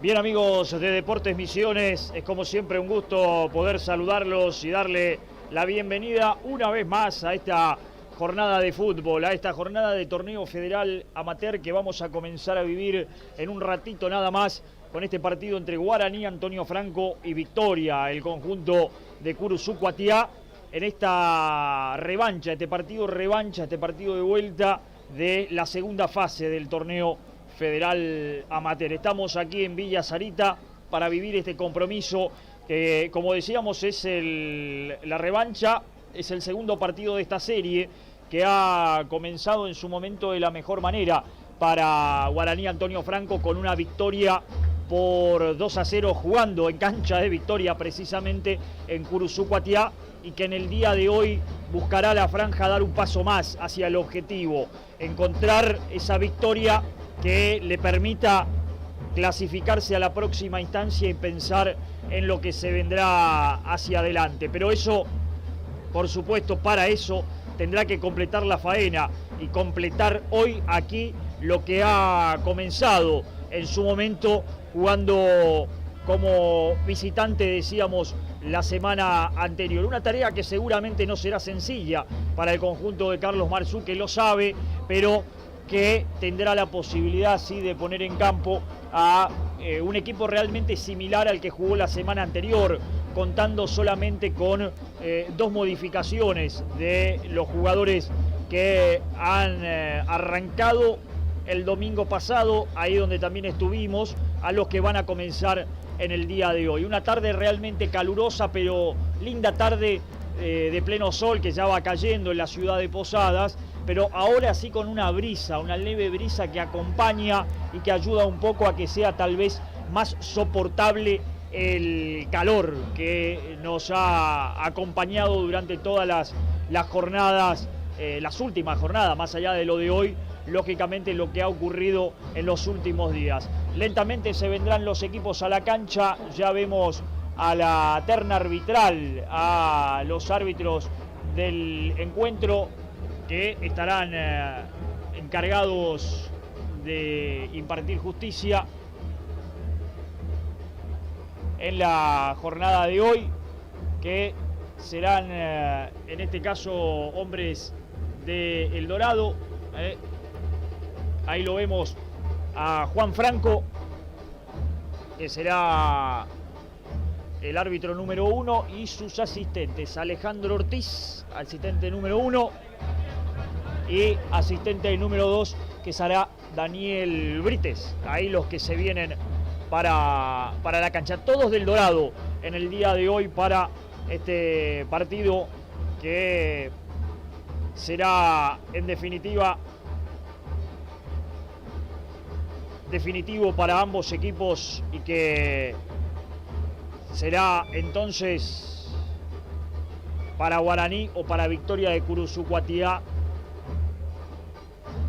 Bien, amigos de Deportes Misiones, es como siempre un gusto poder saludarlos y darle la bienvenida una vez más a esta jornada de fútbol, a esta jornada de torneo federal amateur que vamos a comenzar a vivir en un ratito nada más con este partido entre Guaraní, Antonio Franco y Victoria, el conjunto de Curuzú-Cuatiá, en esta revancha, este partido de vuelta de la segunda fase del torneo federal amateur. Estamos aquí en Villa Sarita para vivir este compromiso que, como decíamos, es la revancha, es el segundo partido de esta serie que ha comenzado en su momento de la mejor manera para Guaraní Antonio Franco con una victoria por 2-0 jugando en cancha de Victoria precisamente en Curuzú-Cuatiá, y que en el día de hoy buscará la franja dar un paso más hacia el objetivo, encontrar esa victoria que le permita clasificarse a la próxima instancia y pensar en lo que se vendrá hacia adelante. Pero eso, por supuesto, para eso tendrá que completar la faena y completar hoy aquí lo que ha comenzado en su momento jugando como visitante, decíamos, la semana anterior. Una tarea que seguramente no será sencilla para el conjunto de Carlos Marzú, que lo sabe, pero que tendrá la posibilidad sí de poner en campo a un equipo realmente similar al que jugó la semana anterior, contando solamente con dos modificaciones de los jugadores que han arrancado el domingo pasado, ahí donde también estuvimos, a los que van a comenzar en el día de hoy. Una tarde realmente calurosa, pero linda tarde de pleno sol que ya va cayendo en la ciudad de Posadas, pero ahora sí con una brisa, una leve brisa que acompaña y que ayuda un poco a que sea tal vez más soportable el calor que nos ha acompañado durante todas las jornadas, las últimas jornadas, más allá de lo de hoy, lógicamente lo que ha ocurrido en los últimos días. Lentamente se vendrán los equipos a la cancha, ya vemos a la terna arbitral, a los árbitros del encuentro que estarán encargados de impartir justicia en la jornada de hoy, que serán en este caso hombres de El Dorado. Ahí lo vemos a Juan Franco, que será el árbitro número 1, y sus asistentes, Alejandro Ortiz, asistente número 1, y asistente número 2, que será Daniel Brites. Ahí los que se vienen para la cancha, todos del Dorado en el día de hoy para este partido que será en definitiva definitivo para ambos equipos, y que será entonces para Guaraní o para Victoria de Curuzú-Cuatiá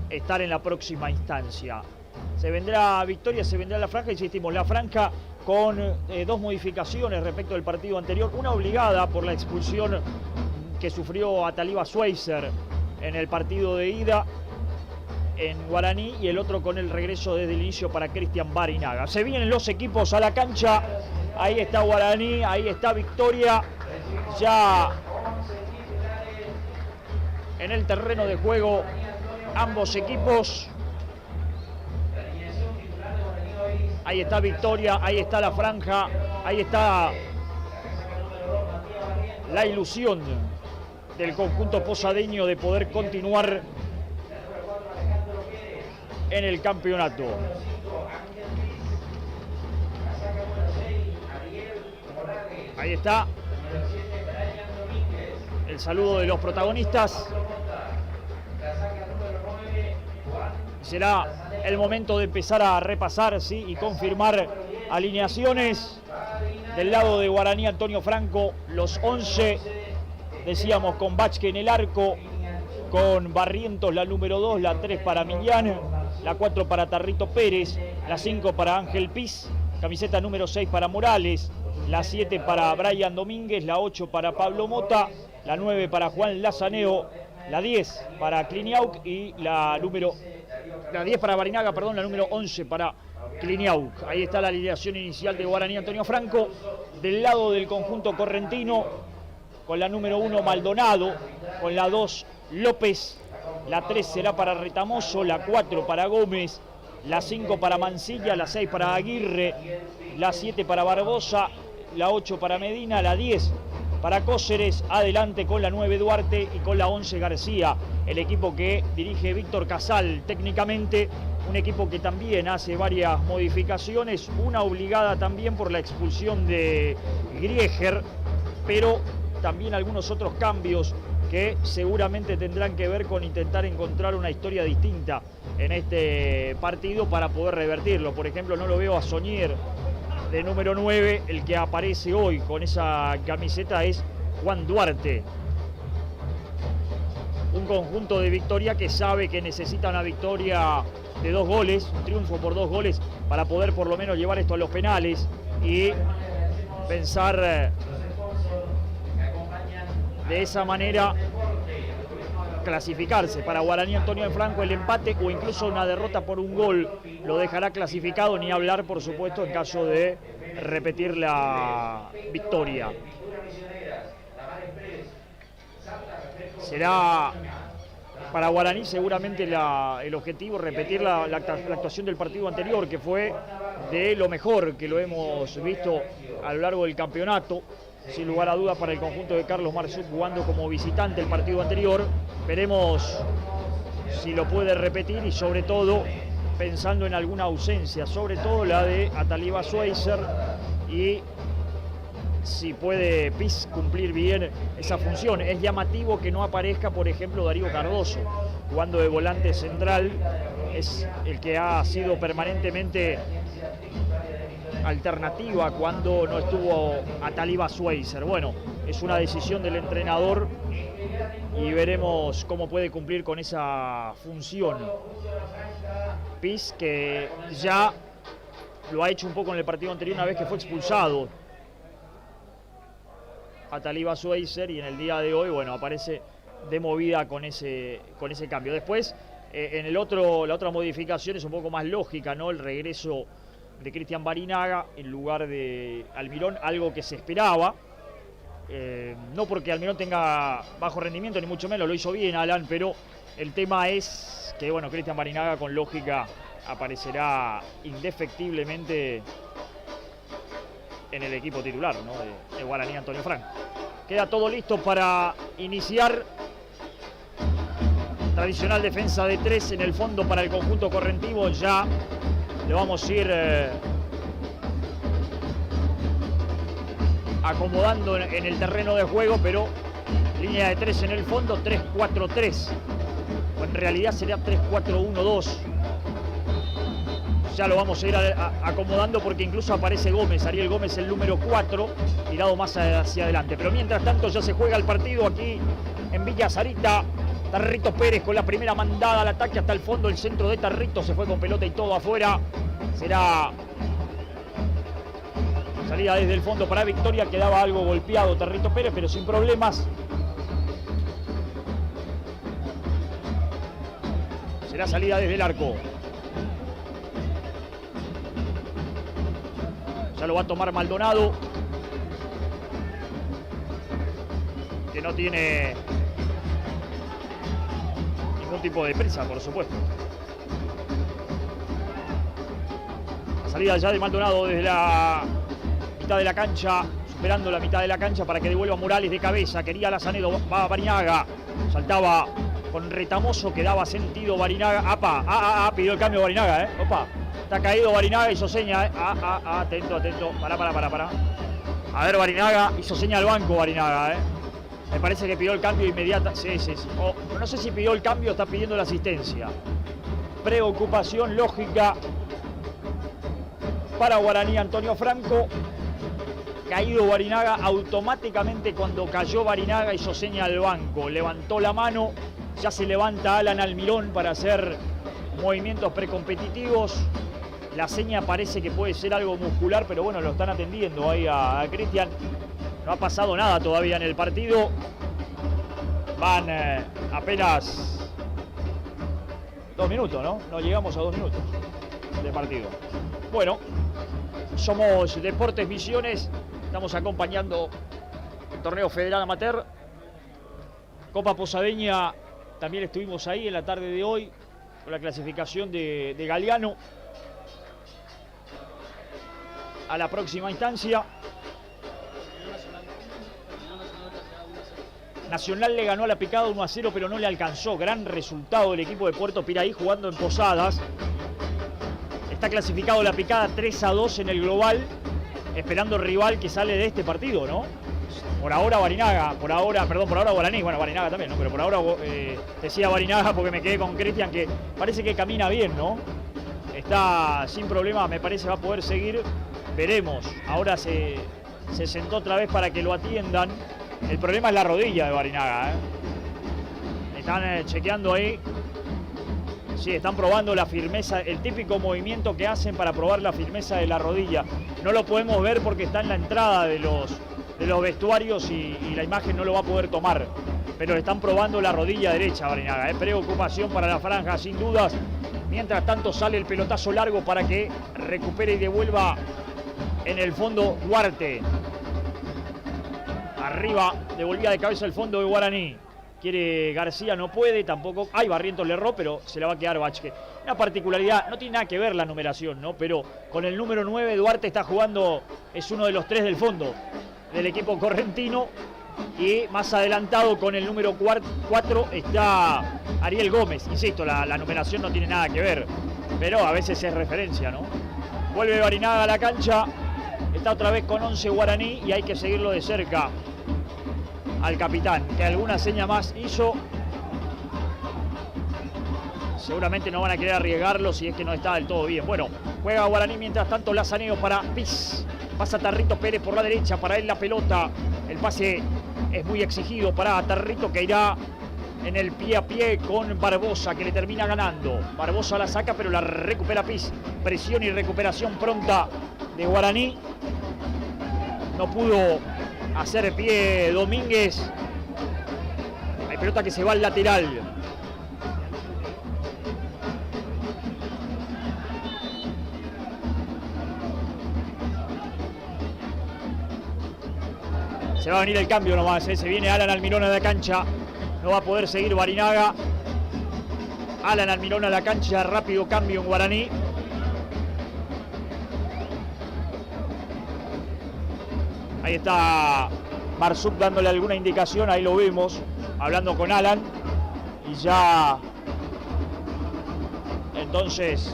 estar en la próxima instancia. Se vendrá Victoria, se vendrá la franja, insistimos, la franja con dos modificaciones respecto del partido anterior, una obligada por la expulsión que sufrió Ataliba Schweizer en el partido de ida en Guaraní, y el otro con el regreso desde el inicio para Cristian Barinaga. Se vienen los equipos a la cancha, ahí está Guaraní, ahí está Victoria, ya en el terreno de juego ambos equipos. Ahí está Victoria, ahí está la franja, ahí está la ilusión del conjunto posadeño de poder continuar en el campeonato. Ahí está el saludo de los protagonistas. Será el momento de empezar a repasar, ¿sí?, y confirmar alineaciones. Del lado de Guaraní Antonio Franco, los 11, decíamos, con Bachke en el arco, con Barrientos la número 2, la 3 para Millán, la 4 para Tarrito Pérez, la 5 para Ángel Piz, camiseta número 6 para Morales, la 7 para Brian Domínguez, la 8 para Pablo Mota, la 9 para Juan Lazaneo, la 10 para Cliniauk y la 10 para Barinaga, perdón, la número 11 para Cliniauk. Ahí está la alineación inicial de Guaraní Antonio Franco. Del lado del conjunto correntino, con la número 1 Maldonado, con la 2 López, la 3 será para Retamoso, la 4 para Gómez, la 5 para Mancilla, la 6 para Aguirre, la 7 para Barbosa, la 8 para Medina, la 10 para Cóceres, adelante con la 9 Duarte y con la 11 García, el equipo que dirige Víctor Casal. Técnicamente un equipo que también hace varias modificaciones, una obligada también por la expulsión de Grieger, pero también algunos otros cambios que seguramente tendrán que ver con intentar encontrar una historia distinta en este partido para poder revertirlo. Por ejemplo, no lo veo a Soñer de número 9, el que aparece hoy con esa camiseta es Juan Duarte. Un conjunto de Victoria que sabe que necesita una victoria de 2 goles, un triunfo por 2 goles para poder por lo menos llevar esto a los penales y pensar de esa manera clasificarse. Para Guaraní Antonio Franco el empate o incluso una derrota por 1 gol lo dejará clasificado, ni hablar por supuesto en caso de repetir la victoria. Será para Guaraní seguramente el objetivo repetir la actuación del partido anterior, que fue de lo mejor que lo hemos visto a lo largo del campeonato. Sin lugar a dudas para el conjunto de Carlos Marzuk jugando como visitante el partido anterior. Veremos si lo puede repetir y sobre todo pensando en alguna ausencia, sobre todo la de Ataliba Schweizer, y si puede PIS cumplir bien esa función. Es llamativo que no aparezca, por ejemplo, Darío Cardoso jugando de volante central, es el que ha sido permanentemente alternativa cuando no estuvo Ataliba Schweizer. Bueno, es una decisión del entrenador y veremos cómo puede cumplir con esa función. PIS, que ya lo ha hecho un poco en el partido anterior una vez que fue expulsado Ataliba Schweizer, y en el día de hoy, bueno, aparece de movida con ese cambio. Después, la otra modificación es un poco más lógica, ¿no? El regreso de Cristian Barinaga en lugar de Almirón, algo que se esperaba. No porque Almirón tenga bajo rendimiento, ni mucho menos, lo hizo bien Alan, pero el tema es que, bueno, Cristian Barinaga con lógica aparecerá indefectiblemente en el equipo titular, ¿no? de Guaraní Antonio Franco. Queda todo listo para iniciar. Tradicional defensa de 3 en el fondo para el conjunto correntivo. Ya le vamos a ir acomodando en el terreno de juego, pero línea de 3 en el fondo, 3-4-3. O en realidad sería 3-4-1-2. Ya lo vamos a ir acomodando porque incluso aparece Gómez, Ariel Gómez, el número 4, tirado más hacia adelante. Pero mientras tanto ya se juega el partido aquí en Villa Sarita. Tarrito Pérez con la primera mandada al ataque hasta el fondo. El centro de Tarrito se fue con pelota y todo afuera. Será salida desde el fondo para Victoria. Quedaba algo golpeado Tarrito Pérez, pero sin problemas. Será salida desde el arco. Ya lo va a tomar Maldonado, que no tiene ningún tipo de prisa, por supuesto. La salida ya de Maldonado desde la mitad de la cancha, superando la mitad de la cancha para que devuelva Morales de cabeza. Quería Lazanedo, va Barinaga, saltaba con Retamoso, que daba sentido Barinaga. ¡Apa! Pidió el cambio Barinaga, ¡Opa! Está caído Barinaga, hizo seña, atento. Para. A ver, Barinaga, hizo seña al banco Barinaga, Me parece que pidió el cambio inmediato. Sí. No sé si pidió el cambio o está pidiendo la asistencia. Preocupación lógica para Guaraní Antonio Franco. Caído Barinaga, automáticamente cuando cayó Barinaga hizo seña al banco. Levantó la mano, ya se levanta Alan Almirón para hacer movimientos precompetitivos. La seña parece que puede ser algo muscular, pero bueno, lo están atendiendo ahí a Cristian. No ha pasado nada todavía en el partido. Van apenas 2 minutos, ¿no? No llegamos a 2 minutos. de partido. Bueno, somos Deportes Misiones, estamos acompañando el torneo federal amateur. Copa Posadeña, también estuvimos ahí en la tarde de hoy con la clasificación de Galeano a la próxima instancia. Nacional le ganó a La Picada 1-0, pero no le alcanzó. Gran resultado del equipo de Puerto Piraí jugando en Posadas. Está clasificado La Picada 3-2 en el global, esperando el rival que sale de este partido, ¿no? Por ahora Barinaga, por ahora Guaraní, bueno, Barinaga también, ¿no? Pero por ahora decía Barinaga porque me quedé con Cristian, que parece que camina bien, ¿no? Está sin problema, me parece va a poder seguir. Veremos. Ahora se sentó otra vez para que lo atiendan. El problema es la rodilla de Barinaga, ¿eh? Están chequeando ahí. Sí, están probando la firmeza, el típico movimiento que hacen para probar la firmeza de la rodilla. No lo podemos ver porque está en la entrada de los vestuarios y la imagen no lo va a poder tomar. Pero le están probando la rodilla derecha a Barinaga, ¿eh? Preocupación para la franja, sin dudas. Mientras tanto sale el pelotazo largo para que recupere y devuelva en el fondo Duarte. Arriba, devolvía de cabeza el fondo de Guaraní. Quiere García, no puede, tampoco. Ay, Barrientos le erró, pero se la va a quedar Vázquez. Una particularidad, no tiene nada que ver la numeración, ¿no? Pero con el número 9, Duarte está jugando, es uno de los 3 del fondo del equipo correntino. Y más adelantado con el número 4 está Ariel Gómez. Insisto, la numeración no tiene nada que ver, pero a veces es referencia, ¿no? Vuelve Barinaga a la cancha. Está otra vez con 11 Guaraní y hay que seguirlo de cerca al capitán, que alguna seña más hizo. Seguramente no van a querer arriesgarlo si es que no está del todo bien. Bueno, juega Guaraní mientras tanto, Lazaneo para Piz. Pasa Tarrito Pérez por la derecha, para él la pelota. El pase es muy exigido para Tarrito, que irá en el pie a pie con Barbosa, que le termina ganando. Barbosa la saca, pero la recupera Piz. Presión y recuperación pronta de Guaraní. No pudo hacer pie Domínguez. Hay pelota que se va al lateral. Se va a venir el cambio nomás, ¿eh? Se viene Alan Almirón a la cancha. No va a poder seguir Barinaga. Alan Almirón a la cancha. Rápido cambio en Guaraní. Ahí está Marsuk dándole alguna indicación, ahí lo vemos, hablando con Alan. Y ya, entonces,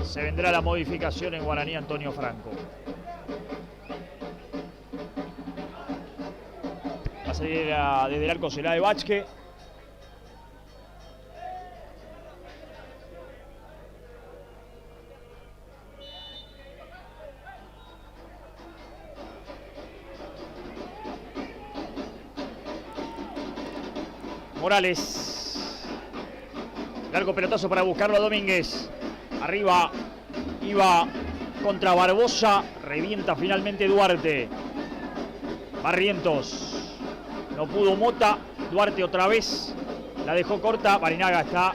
se vendrá la modificación en Guaraní. Antonio Franco va a salir desde el arco, será de Vázquez. Morales. Largo pelotazo para buscarlo a Domínguez. Arriba iba contra Barbosa. Revienta finalmente Duarte. Barrientos. No pudo Mota. Duarte otra vez. La dejó corta. Barinaga está.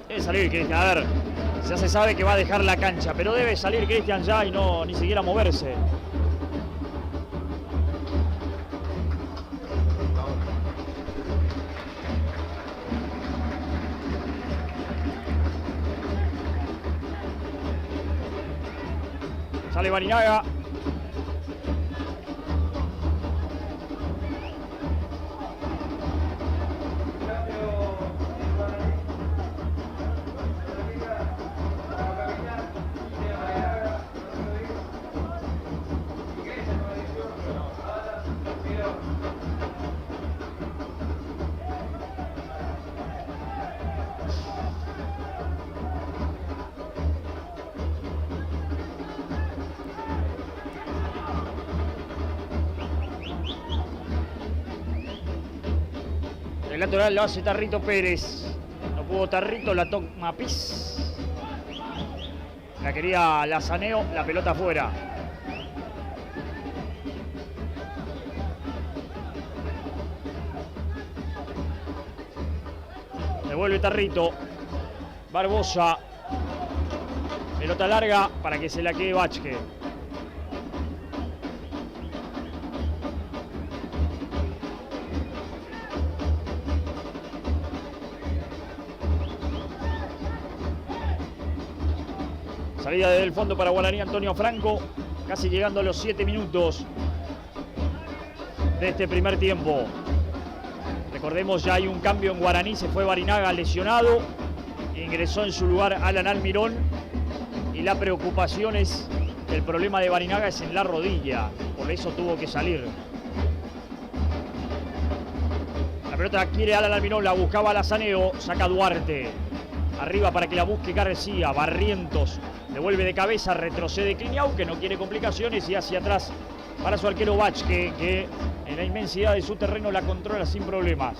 Debe salir Cristian. A ver. Ya se sabe que va a dejar la cancha. Pero debe salir Cristian ya y no ni siquiera moverse. Sale Barinaga. El lateral lo hace Tarrito Pérez. No pudo Tarrito, la toma Piz. La quería Lazaneo, la pelota afuera. Devuelve Tarrito. Barbosa. Pelota larga para que se la quede Vázquez. Salida desde el fondo para Guaraní, Antonio Franco. Casi llegando a los 7 minutos de este primer tiempo. Recordemos, ya hay un cambio en Guaraní. Se fue Barinaga lesionado. Ingresó en su lugar Alan Almirón. Y la preocupación es que el problema de Barinaga es en la rodilla. Por eso tuvo que salir. La pelota quiere Alan Almirón. La buscaba Lazaneo. Saca Duarte. Arriba para que la busque García. Barrientos. Devuelve de cabeza. Retrocede Cliniau, que no quiere complicaciones. Y hacia atrás para su arquero Vázquez, que en la inmensidad de su terreno la controla sin problemas.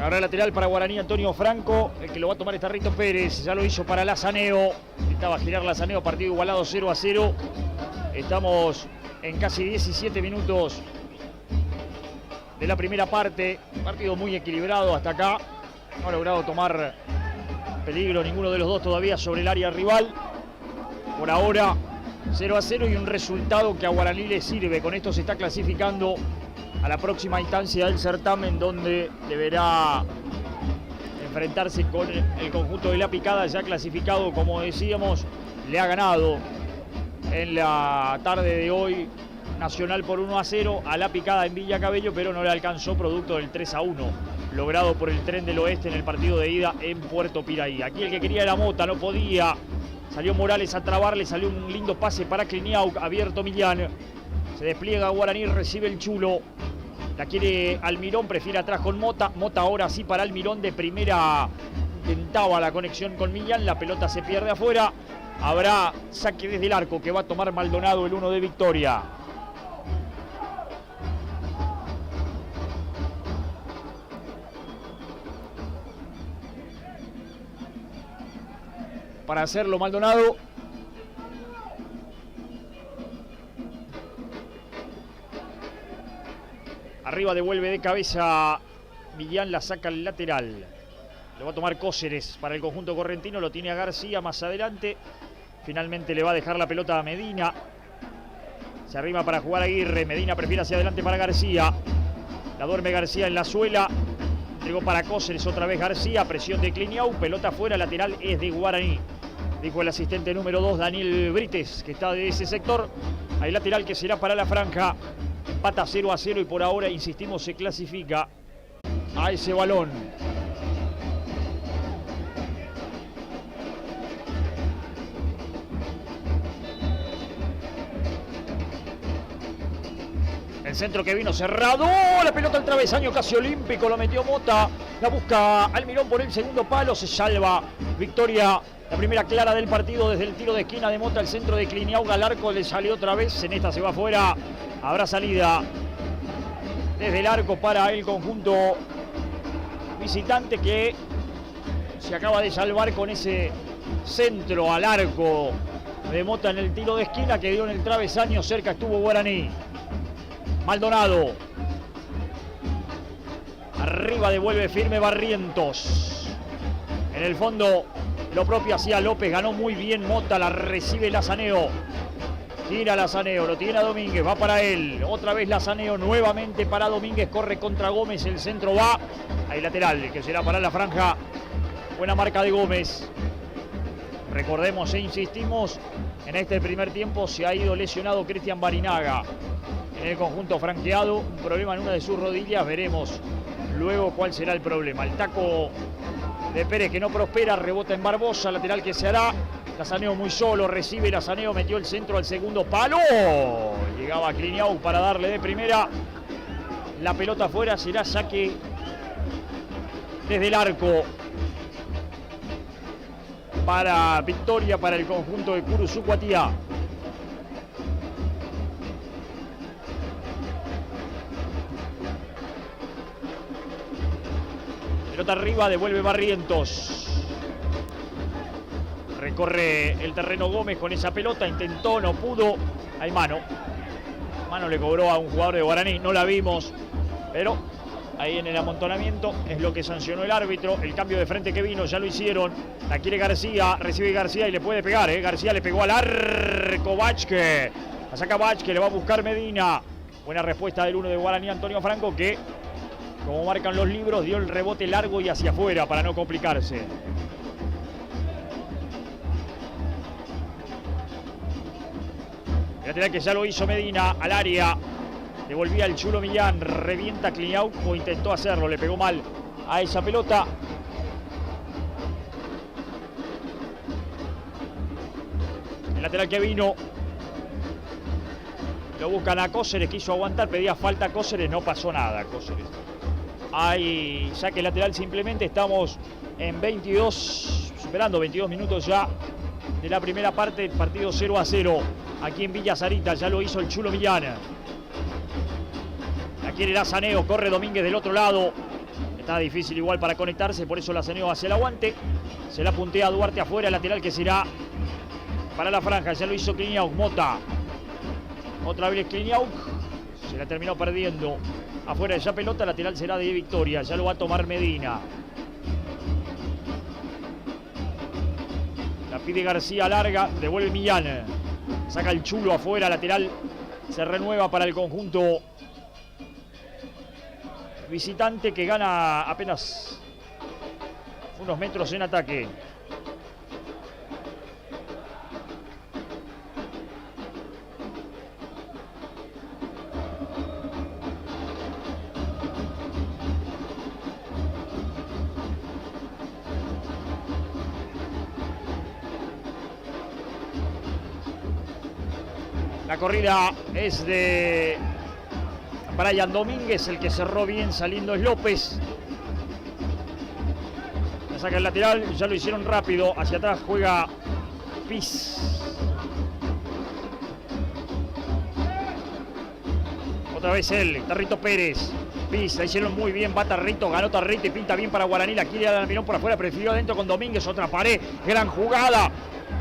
Ahora lateral para Guaraní, Antonio Franco. El que lo va a tomar es Tarrito Pérez. Ya lo hizo para Lazaneo. Intentaba girar Lazaneo, partido igualado 0-0. Estamos en casi 17 minutos de la primera parte. Partido muy equilibrado hasta acá. No ha logrado tomar peligro ninguno de los dos todavía sobre el área rival. Por ahora 0-0 y un resultado que a Guaraní le sirve. Con esto se está clasificando a la próxima instancia del certamen, donde deberá enfrentarse con el conjunto de La Picada, ya clasificado, como decíamos. Le ha ganado en la tarde de hoy Nacional por 1-0 a La Picada en Villa Cabello, pero no le alcanzó producto del 3-1 logrado por el Tren del Oeste en el partido de ida en Puerto Piraí. Aquí el que quería era Mota, no podía. Salió Morales a trabarle, salió un lindo pase para Kliniauk, abierto Millán. Se despliega Guaraní, recibe el Chulo. La quiere Almirón, prefiere atrás con Mota. Mota ahora sí para Almirón, de primera intentaba la conexión con Millán. La pelota se pierde afuera. Habrá saque desde el arco que va a tomar Maldonado, el 1 de Victoria. Para hacerlo Maldonado. Arriba devuelve de cabeza Millán, la saca al lateral. Lo va a tomar Cóceres para el conjunto correntino, lo tiene a García más adelante. Finalmente le va a dejar la pelota a Medina. Se arrima para jugar Aguirre, Medina prefiere hacia adelante para García. La duerme García en la suela. Entregó para Cóceres, otra vez García, presión de Kliniauk, pelota fuera, lateral es de Guaraní. Dijo el asistente número 2, Daniel Brites, que está de ese sector. Hay lateral que será para la franja. Empata 0-0 y por ahora, insistimos, se clasifica a ese balón. El centro que vino cerrado, la pelota al travesaño casi olímpico, lo metió Mota, la busca Almirón por el segundo palo, se salva Victoria, la primera clara del partido desde el tiro de esquina de Mota, el centro de Kliniauk al arco, le salió otra vez, en esta se va afuera, habrá salida desde el arco para el conjunto visitante que se acaba de salvar con ese centro al arco de Mota en el tiro de esquina que dio en el travesaño, cerca estuvo Guaraní. Maldonado. Arriba devuelve firme Barrientos. En el fondo lo propio hacía López. Ganó muy bien Mota. La recibe Lazaneo. Gira Lazaneo. Lo tiene a Domínguez. Va para él. Otra vez Lazaneo. Nuevamente para Domínguez. Corre contra Gómez. El centro va. Hay lateral que será para la franja. Buena marca de Gómez. Recordemos e insistimos. En este primer tiempo se ha ido lesionado Cristian Barinaga. En el conjunto franqueado, un problema en una de sus rodillas, veremos luego cuál será el problema. El taco de Pérez que no prospera, rebota en Barbosa, lateral que se hará. Lazaneo muy solo, recibe Lazaneo, metió el centro al segundo palo. Llegaba Kliniauk para darle de primera. La pelota afuera, será saque desde el arco para Victoria, para el conjunto de Curuzucuatiá. Pelota arriba, devuelve Barrientos. Recorre el terreno Gómez con esa pelota, intentó, no pudo. Hay mano. Mano le cobró a un jugador de Guaraní, no la vimos. Pero ahí en el amontonamiento es lo que sancionó el árbitro. El cambio de frente que vino, ya lo hicieron. La quiere García, recibe García y le puede pegar. García le pegó al arco, Vázquez. La saca Vázquez, le va a buscar Medina. Buena respuesta del 1 de Guaraní, Antonio Franco, que, como marcan los libros, dio el rebote largo y hacia afuera para no complicarse. El lateral que ya lo hizo Medina al área. Devolvía el Chulo Millán. Revienta Kliniauk o intentó hacerlo. Le pegó mal a esa pelota. El lateral que vino. Lo buscan a Cóceres. Quiso aguantar. Pedía falta a Cóceres. No pasó nada, Cóceres. Hay saque lateral simplemente. Estamos en 22, superando 22 minutos ya de la primera parte. El partido 0-0 aquí en Villa Sarita. Ya lo hizo el Chulo Millán. La quiere Lazaneo. Corre Domínguez del otro lado. Está difícil igual para conectarse, por eso la Saneo hace el aguante. Se la puntea Duarte afuera, lateral que será para la franja. Ya lo hizo Kliniauk, Mota. Otra vez Kliniauk. Se la terminó perdiendo. Afuera ya pelota, lateral será de Victoria. Ya lo va a tomar Medina. La pide García larga, devuelve Millán. Saca el Chulo afuera, lateral. Se renueva para el conjunto visitante que gana apenas unos metros en ataque. La corrida es de Brian Domínguez, el que cerró bien saliendo es López. La saca el lateral, ya lo hicieron rápido. Hacia atrás juega Piz. Otra vez él, Tarrito Pérez. Piz, la hicieron muy bien, va Tarrito, ganó Tarrito y pinta bien para Guaraní. La quiere dar Almirón por afuera, prefirió adentro con Domínguez, otra pared, gran jugada.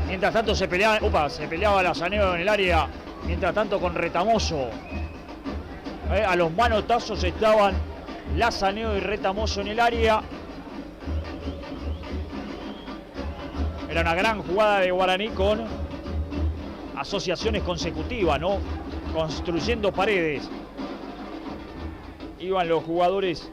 Mientras tanto se peleaba la Saneo en el área. Mientras tanto con Retamoso. A los manotazos estaban la Saneo y Retamoso en el área. Era una gran jugada de Guaraní con asociaciones consecutivas, ¿no? Construyendo paredes. Iban los jugadores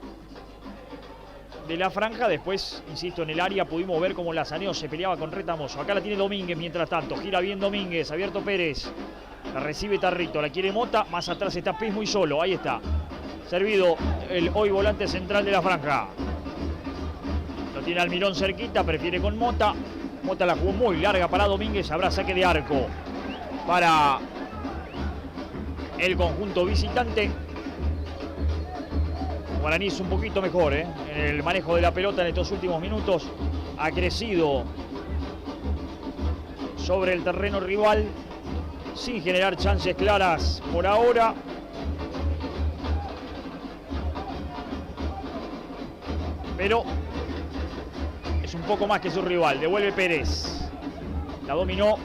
de la franja. Después, insisto, en el área pudimos ver cómo la Saneo se peleaba con Retamoso. Acá la tiene Domínguez mientras tanto. Gira bien Domínguez, abierto Pérez. La recibe Tarrito, la quiere Mota. Más atrás está Piz muy solo, ahí está. Servido el hoy volante central de la franja. Lo tiene Almirón cerquita, prefiere con Mota. Mota la jugó muy larga para Domínguez. Habrá saque de arco para el conjunto visitante. Guaraní es un poquito mejor en el manejo de la pelota en estos últimos minutos. Ha crecido sobre el terreno rival sin generar chances claras por ahora. Pero es un poco más que su rival. Devuelve Pérez. La dominó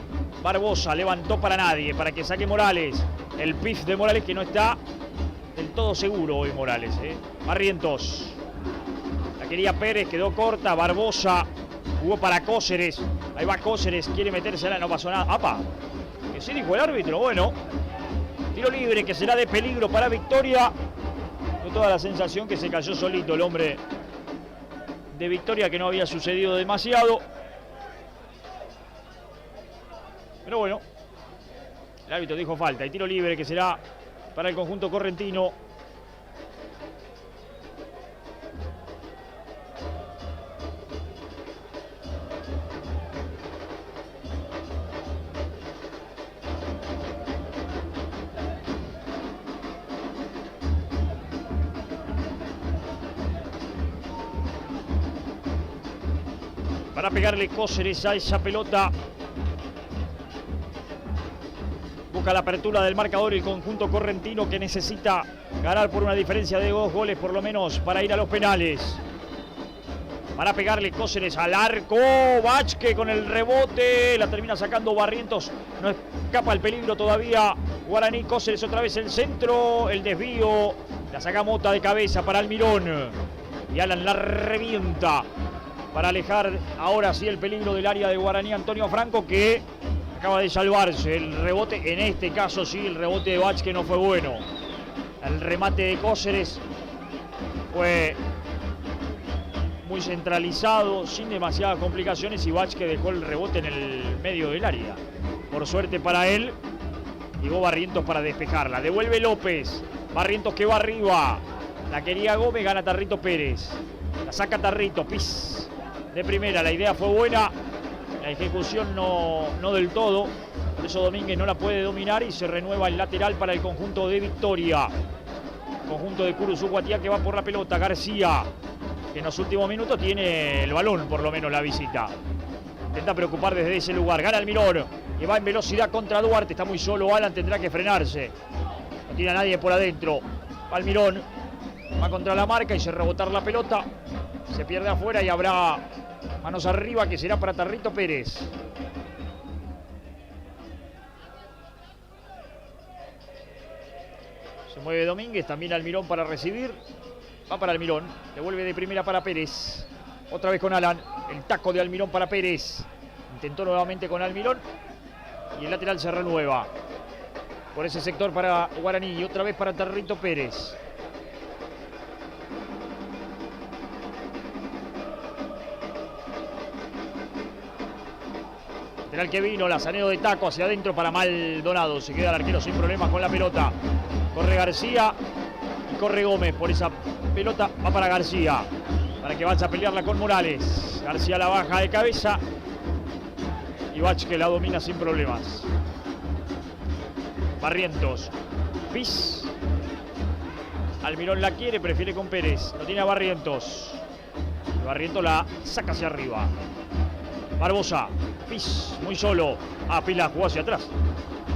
Barbosa. Levantó para nadie, para que saque Morales. El pif de Morales que no está del todo seguro hoy Morales. Barrientos. La quería Pérez, quedó corta. Barbosa jugó para Cóceres. Ahí va Cóceres, quiere metérsela, no pasó nada. ¡Apa! Que sí dijo el árbitro, bueno. Tiro libre que será de peligro para Victoria. Con toda la sensación que se cayó solito el hombre de Victoria, que no había sucedido demasiado. Pero bueno, el árbitro dijo falta y tiro libre que será para el conjunto correntino. Para pegarle Cóceres a esa pelota. Busca la apertura del marcador el conjunto correntino, que necesita ganar por una diferencia de 2 goles por lo menos para ir a los penales. Para pegarle Cóceres al arco. Vázquez con el rebote. La termina sacando Barrientos. No escapa el peligro todavía. Guaraní. Cóceres otra vez el centro. El desvío. La saca Mota de cabeza para Almirón. Y Alan la revienta para alejar ahora sí el peligro del área de Guaraní. Antonio Franco, que acaba de salvarse. El rebote, en este caso sí, el rebote de Vázquez no fue bueno. El remate de Cóceres fue muy centralizado, sin demasiadas complicaciones, y Vázquez dejó el rebote en el medio del área. Por suerte para él, llegó Barrientos para despejarla. Devuelve López. Barrientos que va arriba. La quería Gómez, gana Tarrito Pérez. La saca Tarrito, Piz de primera. La idea fue buena, la ejecución no del todo. Por eso Domínguez no la puede dominar y se renueva el lateral para el conjunto de Victoria. Conjunto de Curuzú-Guatiá que va por la pelota. García, que en los últimos minutos tiene el balón, por lo menos la visita. Intenta preocupar desde ese lugar. Gana Almirón, que va en velocidad contra Duarte. Está muy solo Alan, tendrá que frenarse. No tiene a nadie por adentro. Almirón Va contra la marca y se rebotar la pelota. Se pierde afuera y habrá manos arriba que será para Tarrito Pérez. Se mueve Domínguez, también Almirón para recibir. Va para Almirón, devuelve de primera para Pérez. Otra vez con Alan, el taco de Almirón para Pérez. Intentó nuevamente con Almirón y el lateral se renueva. Por ese sector para Guaraní y otra vez para Tarrito Pérez. Lateral que vino, Lazaneo de taco hacia adentro para Maldonado. Se queda el arquero sin problemas con la pelota. Corre García y corre Gómez por esa pelota. Va para García, para que vaya a pelearla con Morales. García la baja de cabeza y Bach que la domina sin problemas. Barrientos. Pis. Almirón la quiere, prefiere con Pérez. Lo tiene a Barrientos. Barrientos la saca hacia arriba. Barbosa. Pis, muy solo. Pila jugó hacia atrás.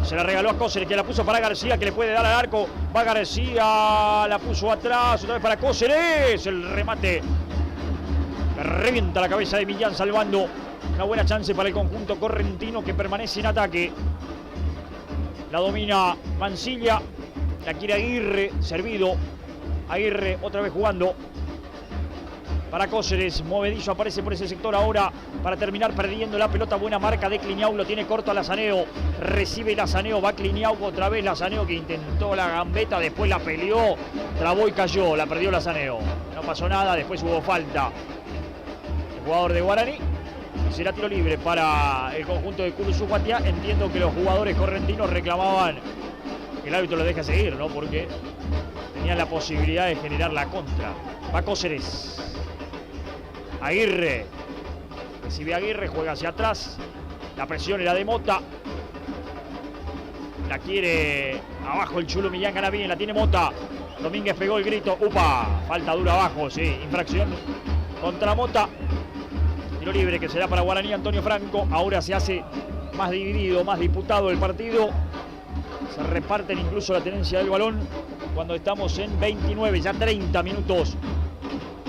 Se la regaló a Cóceres, que la puso para García, que le puede dar al arco. Va García, la puso atrás, otra vez para Cóceres. El remate que revienta la cabeza de Millán, salvando una buena chance para el conjunto correntino que permanece en ataque. La domina Mansilla, la quiere Aguirre, servido. Aguirre otra vez jugando para Cóceres, movedizo aparece por ese sector ahora para terminar perdiendo la pelota. Buena marca de Cliniau, lo tiene corto a Lazaneo, recibe Lazaneo, va Cliniau otra vez. Lazaneo que intentó la gambeta, después la peleó, trabó y cayó, la perdió Lazaneo. No pasó nada, después hubo falta. El jugador de Guaraní, será tiro libre para el conjunto de Curuzú-Guatiá. Entiendo que los jugadores correntinos reclamaban que el árbitro lo deje seguir, ¿no? Porque tenían la posibilidad de generar la contra. Va Cóceres. Aguirre, recibe Aguirre, juega hacia atrás, la presión era de Mota, la quiere abajo el Chulo Millán, gana bien, la tiene Mota, Domínguez pegó el grito, upa, falta dura abajo, sí, infracción contra Mota, tiro libre que será para Guaraní. Antonio Franco, ahora se hace más dividido, más disputado el partido, se reparten incluso la tenencia del balón cuando estamos en 29, ya 30 minutos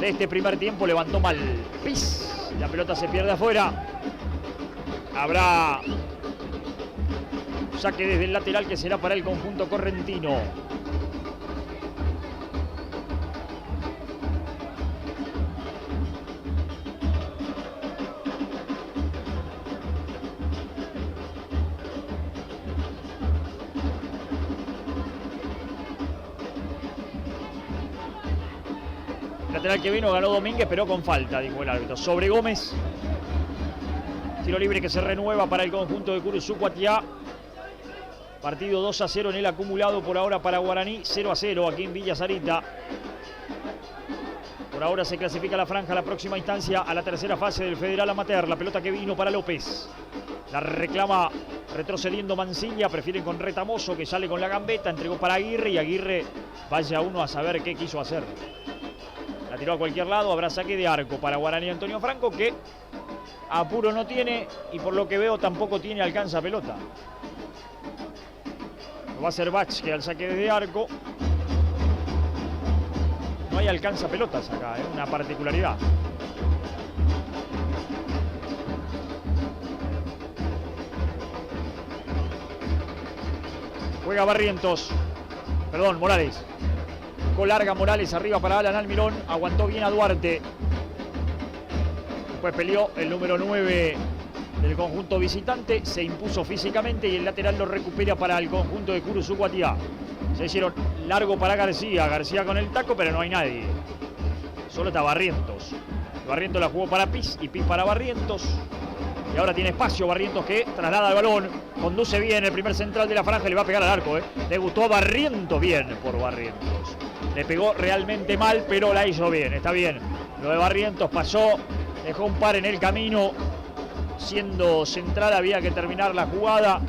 de este primer tiempo. Levantó mal Pis, la pelota se pierde afuera. Habrá saque desde el lateral que será para el conjunto correntino. Lateral que vino, ganó Domínguez, pero con falta, dijo el árbitro. Sobre Gómez. Tiro libre que se renueva para el conjunto de Curuzú-Guatiá. Partido 2-0 en el acumulado por ahora para Guaraní. 0-0 aquí en Villa Sarita. Por ahora se clasifica la franja a la próxima instancia, a la tercera fase del Federal Amateur. La pelota que vino para López. La reclama retrocediendo Mansilla. Prefieren con Retamoso, que sale con la gambeta. Entregó para Aguirre y Aguirre, vaya uno a saber qué quiso hacer. La tiró a cualquier lado, habrá saque de arco para Guaraní. Antonio Franco, que apuro no tiene y por lo que veo tampoco tiene alcanza pelota. Lo va a hacer Bach, que al saque de arco no hay alcanza pelotas acá, es una particularidad. Juega Barrientos, perdón, Morales. Larga Morales arriba para Alan Almirón, aguantó bien a Duarte, después peleó el número 9 del conjunto visitante, se impuso físicamente y el lateral lo recupera para el conjunto de Curuzú-Guatiá. Se hicieron largo para García, García con el taco, pero no hay nadie, solo está Barrientos. Barrientos la jugó para Pis y Pis para Barrientos. Y ahora tiene espacio Barrientos, que traslada el balón, conduce bien el primer central de la franja, le va a pegar al arco. Le gustó a Barrientos, bien por Barrientos. Le pegó realmente mal, pero la hizo bien, está bien. Lo de Barrientos pasó, dejó un par en el camino. Siendo central había que terminar la jugada.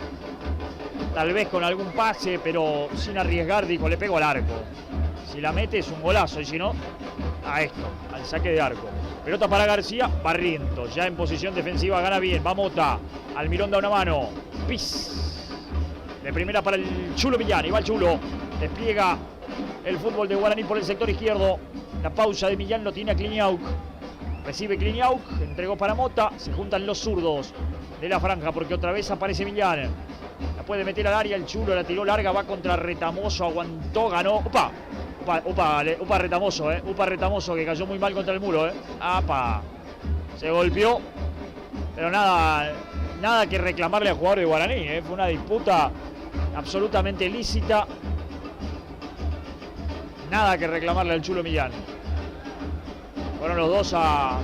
Tal vez con algún pase, pero sin arriesgar, dijo, le pego al arco. Si la mete es un golazo, y si no, a esto, al saque de arco. Pelota para García, Barrientos, ya en posición defensiva, gana bien, va Mota. Almirón da una mano, Pis. De primera para el Chulo Millán, y va el Chulo, despliega el fútbol de Guaraní por el sector izquierdo. La pausa de Millán lo tiene a Kliniauk. Recibe Kliniauk, entregó para Mota. Se juntan los zurdos de la franja porque otra vez aparece Millán. La puede meter al área, el chulo la tiró larga, va contra Retamoso, aguantó, ganó. Upa Retamoso, Upa Retamoso que cayó muy mal contra el muro, ¡Apa! Se golpeó, pero nada que reclamarle al jugador de Guaraní, Fue una disputa absolutamente lícita. Nada que reclamarle al chulo Millán. Fueron los dos a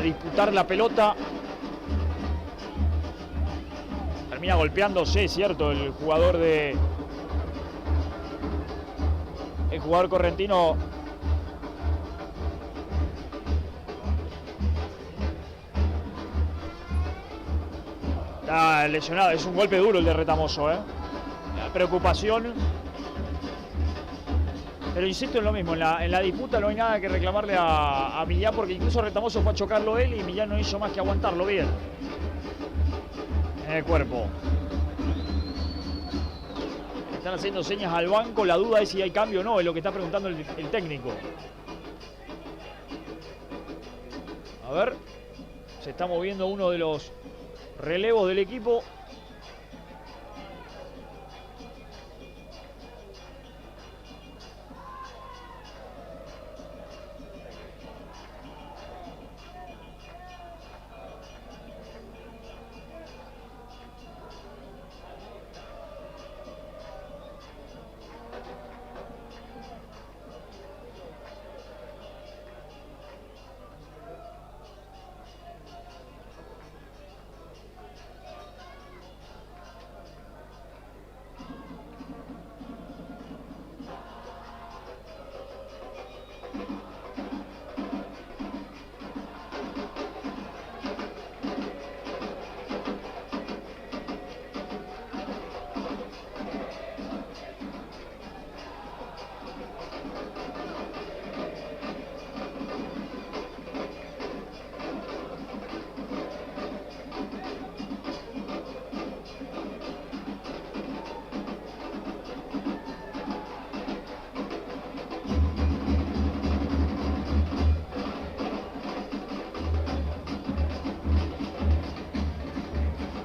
disputar la pelota. Termina golpeándose, cierto, el jugador correntino. Está lesionado, es un golpe duro el de Retamoso, Preocupación. Pero insisto en lo mismo, en la disputa no hay nada que reclamarle a Millán, porque incluso Retamoso fue a chocarlo él y Millán no hizo más que aguantarlo bien en el cuerpo. Están haciendo señas al banco, la duda es si hay cambio o no, es lo que está preguntando el técnico. A ver, se está moviendo uno de los relevos del equipo.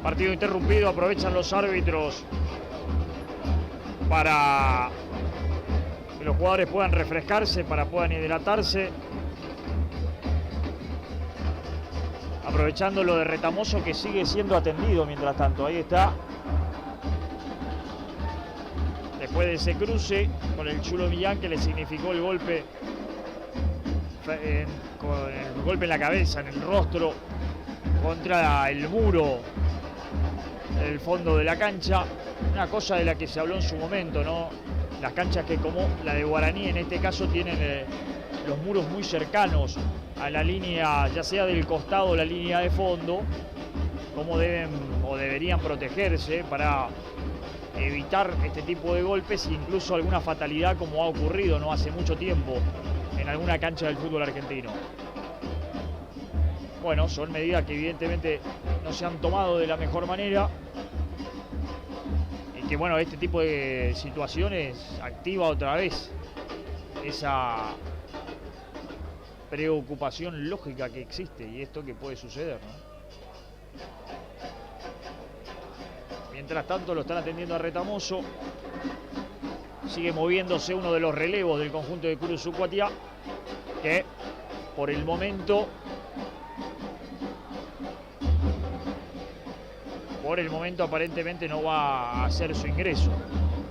Partido interrumpido, aprovechan los árbitros para que los jugadores puedan refrescarse, para puedan hidratarse. Aprovechando lo de Retamoso, que sigue siendo atendido mientras tanto. Ahí está. Después de ese cruce con el chulo Millán, que le significó el golpe, con el golpe en la cabeza, en el rostro, contra el muro del fondo de la cancha. Una cosa de la que se habló en su momento, ¿no? Las canchas que, como la de Guaraní en este caso, tienen los muros muy cercanos a la línea, ya sea del costado o la línea de fondo, cómo deben o deberían protegerse para evitar este tipo de golpes e incluso alguna fatalidad, como ha ocurrido no hace mucho tiempo en alguna cancha del fútbol argentino. Bueno, son medidas que evidentemente no se han tomado de la mejor manera y que, bueno, este tipo de situaciones activa otra vez esa preocupación lógica que existe y esto que puede suceder, ¿no? Mientras tanto lo están atendiendo a Retamoso. Sigue moviéndose uno de los relevos del conjunto de Cruz Ucuatiá, que por el momento aparentemente no va a hacer su ingreso.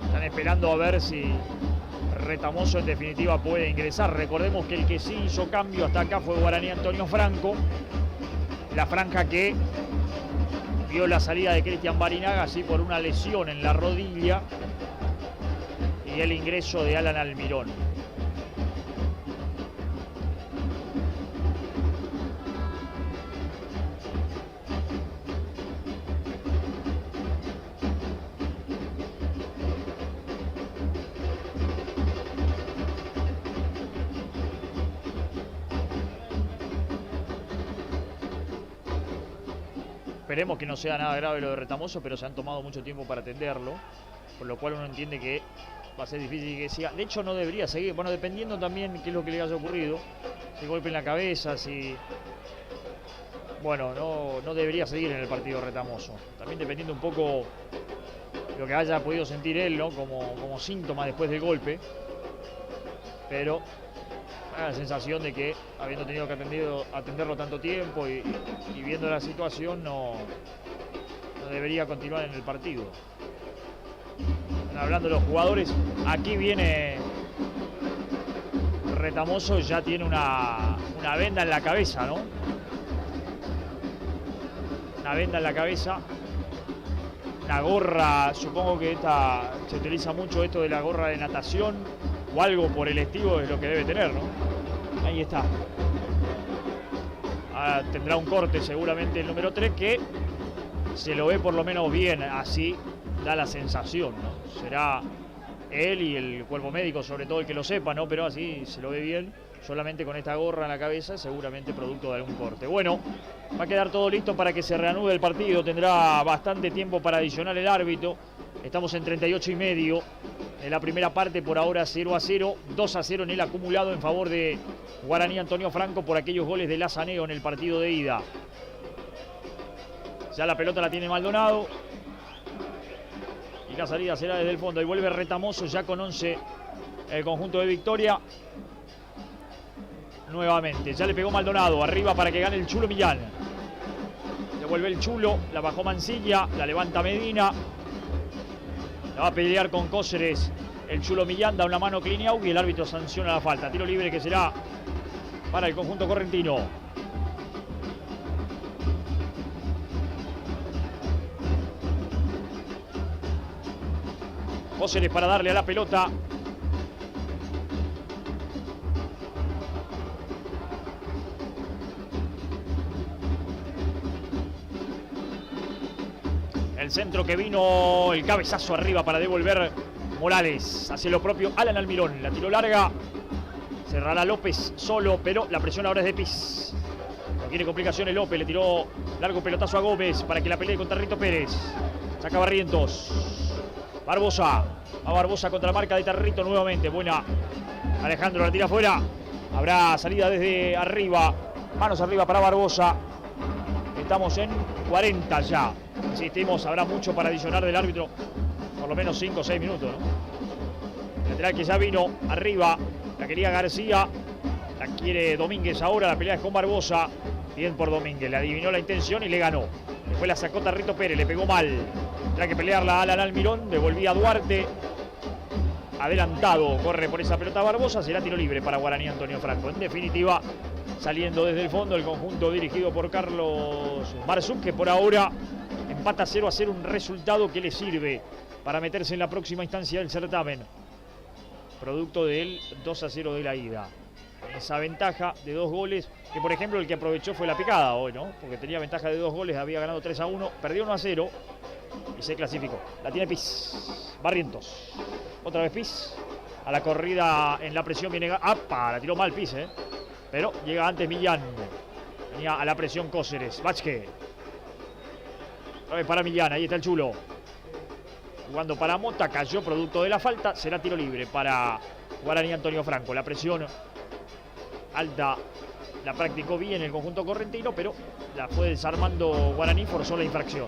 Están esperando a ver si Retamoso en definitiva puede ingresar. Recordemos que el que sí hizo cambio hasta acá fue Guaraní Antonio Franco. La franja que vio la salida de Cristian Barinaga, así por una lesión en la rodilla, y el ingreso de Alan Almirón. Esperemos que no sea nada grave lo de Retamoso, pero se han tomado mucho tiempo para atenderlo, por lo cual uno entiende que va a ser difícil que siga. De hecho, no debería seguir. Bueno, dependiendo también qué es lo que le haya ocurrido. Si golpe en la cabeza, si... Bueno, no debería seguir en el partido Retamoso. También dependiendo un poco de lo que haya podido sentir él, ¿no? Como síntoma después del golpe. Pero me da la sensación de que, habiendo tenido que atenderlo tanto tiempo y viendo la situación, no debería continuar en el partido. Bueno, hablando de los jugadores, aquí viene Retamoso, ya tiene una venda en la cabeza, ¿no? Una venda en la cabeza, una gorra, supongo que esta se utiliza mucho, esto de la gorra de natación o algo por el estilo, es lo que debe tener, ¿no? Ahí está. Ahora tendrá un corte seguramente el número 3, que se lo ve por lo menos bien, así da la sensación, ¿no? Será él y el cuerpo médico, sobre todo el que lo sepa, ¿no? Pero así se lo ve bien, solamente con esta gorra en la cabeza, seguramente producto de algún corte. Bueno, va a quedar todo listo para que se reanude el partido, tendrá bastante tiempo para adicionar el árbitro. Estamos en 38 y medio. En la primera parte, por ahora 0-0, 2-0 en el acumulado en favor de Guaraní Antonio Franco por aquellos goles de Lazaneo en el partido de ida. Ya la pelota la tiene Maldonado. Y la salida será desde el fondo. Y vuelve Retamoso ya con 11 el conjunto de Victoria. Nuevamente, ya le pegó Maldonado. Arriba para que gane el Chulo Millán. Devuelve el Chulo. La bajó Mancilla. La levanta Medina. La va a pelear con Cóceres el Chulo Millán, da una mano Cliniau y el árbitro sanciona la falta. Tiro libre que será para el conjunto correntino. Cóceres para darle a la pelota. El centro que vino, el cabezazo arriba para devolver Morales. Hace lo propio Alan Almirón. La tiró larga. Cerrará López solo, pero la presión ahora es de Piz. No quiere complicaciones López. Le tiró largo pelotazo a Gómez para que la pelee contra Rito Pérez. Saca Barrientos. Barbosa. Va Barbosa contra la marca de Tarrito nuevamente. Buena. Alejandro la tira afuera. Habrá salida desde arriba. Manos arriba para Barbosa. Estamos en 40 ya. Insistimos, habrá mucho para adicionar del árbitro. Por lo menos 5 o 6 minutos, ¿no? Lateral que ya vino arriba. La quería García. La quiere Domínguez ahora. La pelea es con Barbosa. Bien por Domínguez. Le adivinó la intención y le ganó. Después la sacó Tarrito Pérez. Le pegó mal. Tendrá que pelearla Alan Almirón. Devolvía a Duarte. Adelantado. Corre por esa pelota Barbosa. Será tiro libre para Guaraní Antonio Franco. En definitiva, saliendo desde el fondo el conjunto dirigido por Carlos Marzuk, que por ahora empata 0-0, un resultado que le sirve para meterse en la próxima instancia del certamen. Producto del 2-0 de la ida. Esa ventaja de 2 goles, que por ejemplo el que aprovechó fue la picada hoy, ¿no? Porque tenía ventaja de 2 goles, había ganado 3-1, perdió 1-0 y se clasificó. La tiene Piz. Barrientos. Otra vez Piz. A la corrida en la presión viene... ¡Apa! La tiró mal Piz, ¿eh? Pero llega antes Millán. Venía a la presión Cóceres. Vázquez. Otra vez para Millán. Ahí está el Chulo. Jugando para Mota. Cayó producto de la falta. Será tiro libre para Guaraní Antonio Franco. La presión alta la practicó bien el conjunto correntino, pero la fue desarmando Guaraní. Forzó la infracción.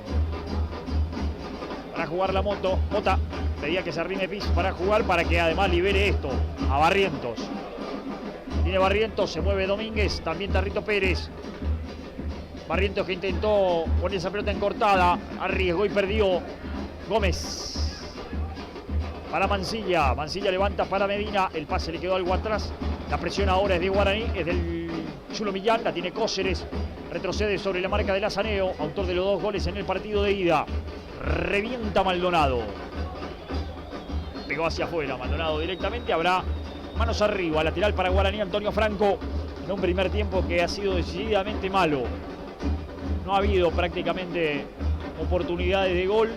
Para jugar la Mota. Pedía que se arrime Piz para jugar, para que además libere esto a Barrientos. Tiene Barrientos, se mueve Domínguez, también Tarrito Pérez. Barrientos que intentó poner esa pelota encortada, arriesgó y perdió. Gómez. Para Mancilla, Mancilla levanta para Medina, el pase le quedó algo atrás. La presión ahora es de Guaraní, es del Chulo Millán, la tiene Cóceres. Retrocede sobre la marca de Lazaneo, autor de los 2 goles en el partido de ida. Revienta Maldonado. Pegó hacia afuera, Maldonado directamente, habrá manos arriba, lateral para Guaraní Antonio Franco, en un primer tiempo que ha sido decididamente malo. No ha habido prácticamente oportunidades de gol.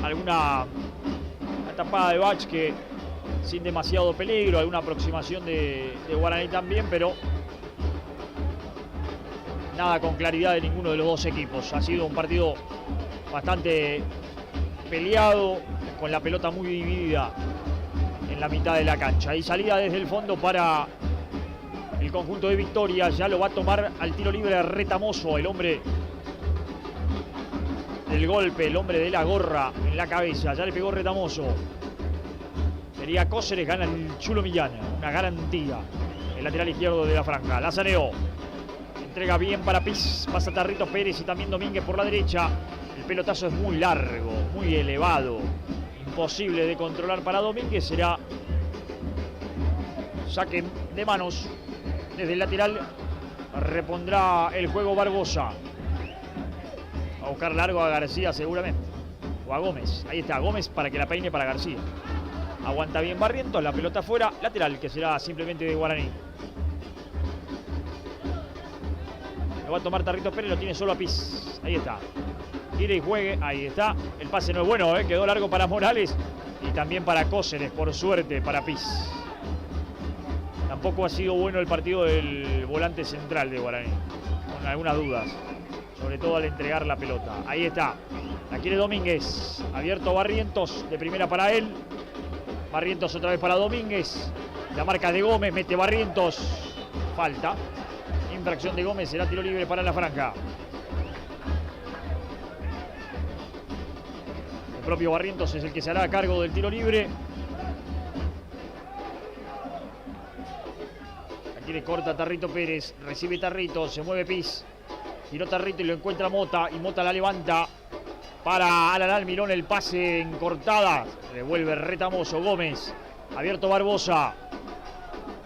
Alguna tapada de Bach que sin demasiado peligro, alguna aproximación de Guaraní también, pero nada con claridad de ninguno de los dos equipos. Ha sido un partido bastante peleado, con la pelota muy dividida en la mitad de la cancha. Y salida desde el fondo para el conjunto de Victoria. Ya lo va a tomar al tiro libre Retamoso, el hombre del golpe, el hombre de la gorra en la cabeza. Ya le pegó Retamoso. Sería Cóceres, gana el Chulo Millán, una garantía. El lateral izquierdo de la franja. La saneó. Entrega bien para Piz. Pasa Tarrito Pérez y también Domínguez por la derecha. El pelotazo es muy largo, muy elevado. Imposible de controlar para Domínguez. Será saque de manos desde el lateral. Repondrá el juego Barbosa. Va a buscar largo a García seguramente. O a Gómez. Ahí está Gómez para que la peine para García. Aguanta bien Barrientos. La pelota fuera. Lateral que será simplemente de Guaraní. Lo va a tomar Tarrito Pérez. Lo tiene solo a Piz. Ahí está. Tire y juegue. Ahí está. El pase no es bueno. Quedó largo para Morales. Y también para Cóceres. Por suerte para Piz. Tampoco ha sido bueno el partido del volante central de Guaraní. Con algunas dudas. Sobre todo al entregar la pelota. Ahí está. La quiere Domínguez. Abierto Barrientos. De primera para él. Barrientos otra vez para Domínguez. La marca de Gómez. Mete Barrientos. Falta. Infracción de Gómez. Será tiro libre para la franja. El propio Barrientos es el que se hará a cargo del tiro libre. Aquí le corta Tarrito Pérez. Recibe Tarrito. Se mueve Piz. Tiró Tarrito y lo encuentra Mota. Y Mota la levanta para Alan Almirón. El pase en cortada. Revuelve Retamoso. Gómez. Abierto Barbosa.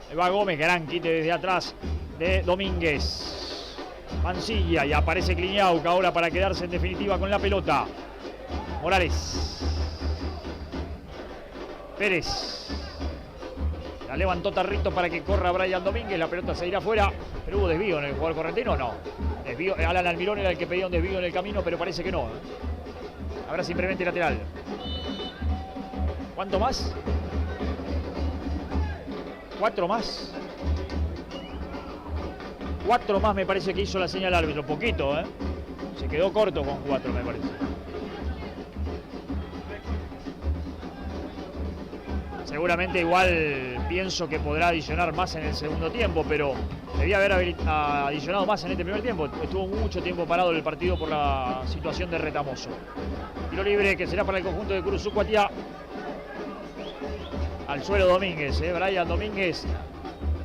Ahí va Gómez. Gran quite desde atrás de Domínguez. Mancilla. Y aparece Cliñauca ahora para quedarse en definitiva con la pelota. Morales. Pérez. La levantó Tarrito para que corra Brian Domínguez. La pelota se irá afuera. Pero hubo desvío en el jugador correntino. No. Desvío. Alan Almirón era el que pedía un desvío en el camino, pero parece que no. Habrá simplemente lateral. ¿Cuánto más? 4 más. 4 más me parece que hizo la señal árbitro. Poquito, Se quedó corto con 4, me parece. Seguramente igual pienso que podrá adicionar más en el segundo tiempo, pero debía haber adicionado más en este primer tiempo. Estuvo mucho tiempo parado el partido por la situación de Retamoso. Tiro libre que será para el conjunto de Curuzucuatiá. Al suelo Domínguez, Brian Domínguez,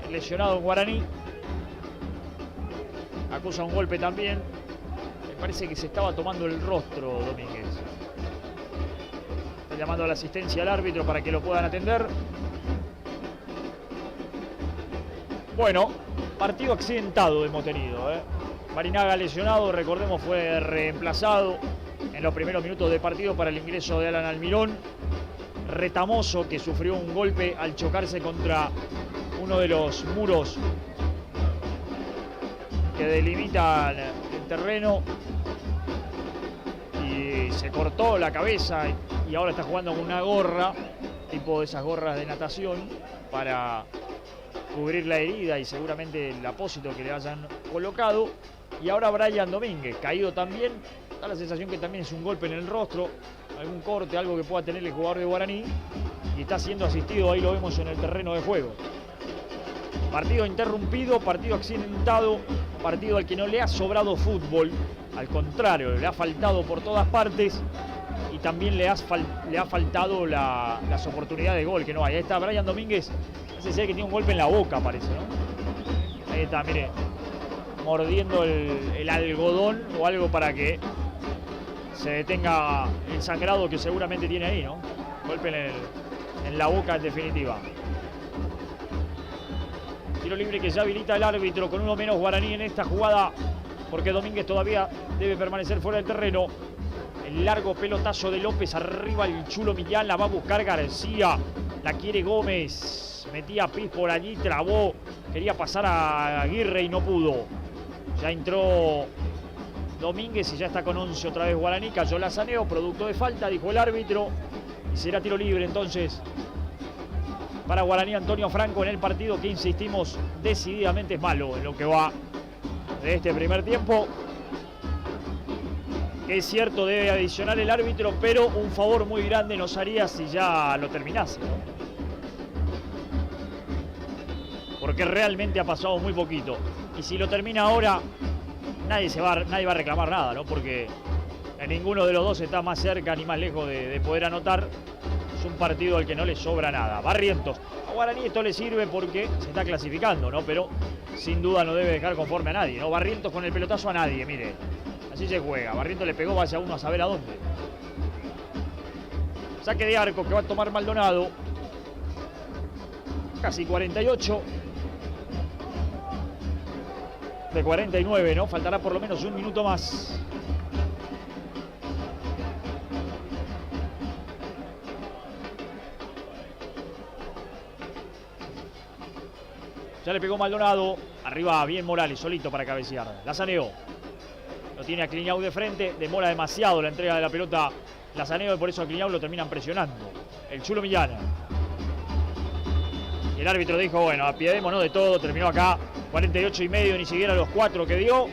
lesionado en Guaraní. Acusa un golpe también. Me parece que se estaba tomando el rostro Domínguez. Está llamando a la asistencia al árbitro para que lo puedan atender. Bueno, partido accidentado hemos tenido. Barinaga lesionado, recordemos, fue reemplazado en los primeros minutos de partido para el ingreso de Alan Almirón. Retamoso, que sufrió un golpe al chocarse contra uno de los muros que delimitan el terreno y se cortó la cabeza y ahora está jugando con una gorra, tipo de esas gorras de natación, para cubrir la herida y seguramente el apósito que le hayan colocado. Y ahora Brian Domínguez, caído también, da la sensación que también es un golpe en el rostro, algún corte, algo que pueda tener el jugador de Guaraní, y está siendo asistido, ahí lo vemos en el terreno de juego. Partido interrumpido, partido accidentado, partido al que no le ha sobrado fútbol, al contrario, le ha faltado por todas partes y también le ha faltado las oportunidades de gol que no hay. Ahí está Brian Domínguez, parece ser que tiene un golpe en la boca, parece, ¿no? Ahí está, mire, mordiendo el algodón o algo para que se detenga el sangrado que seguramente tiene ahí, ¿no? Golpe en la boca en definitiva. Tiro libre que ya habilita el árbitro con uno menos Guaraní en esta jugada, porque Domínguez todavía debe permanecer fuera del terreno. El largo pelotazo de López, arriba el Chulo Millán, la va a buscar García, la quiere Gómez, metía a Piz por allí, trabó, quería pasar a Aguirre y no pudo. Ya entró Domínguez y ya está con 11 otra vez Guaraní. Cayó la Saneo, producto de falta, dijo el árbitro. Y será tiro libre entonces para Guaraní. Antonio Franco en el partido que, insistimos, decididamente es malo en lo que va de este primer tiempo. Es cierto, debe adicionar el árbitro, pero un favor muy grande nos haría si ya lo terminase, ¿no? Porque realmente ha pasado muy poquito. Y si lo termina ahora, nadie va a reclamar nada, ¿no? Porque ninguno de los dos está más cerca ni más lejos de poder anotar. Es un partido al que no le sobra nada. Barrientos. A Guaraní esto le sirve porque se está clasificando, ¿no? Pero sin duda no debe dejar conforme a nadie, ¿no? Barrientos con el pelotazo a nadie, mire. Así se juega. Barrientos le pegó, vaya uno a saber a dónde. Saque de arco que va a tomar Maldonado. Casi 48. De 49, ¿no? Faltará por lo menos un minuto más. Ya le pegó Maldonado. Arriba bien Morales, solito para cabecear. La saneó. Lo tiene a Cliñau de frente. Demora demasiado la entrega de la pelota. La saneó y por eso a Cliñau lo terminan presionando. El Chulo Millán. Y el árbitro dijo, bueno, apiadémonos de todo. Terminó acá 48 y medio, ni siquiera los 4 que dio.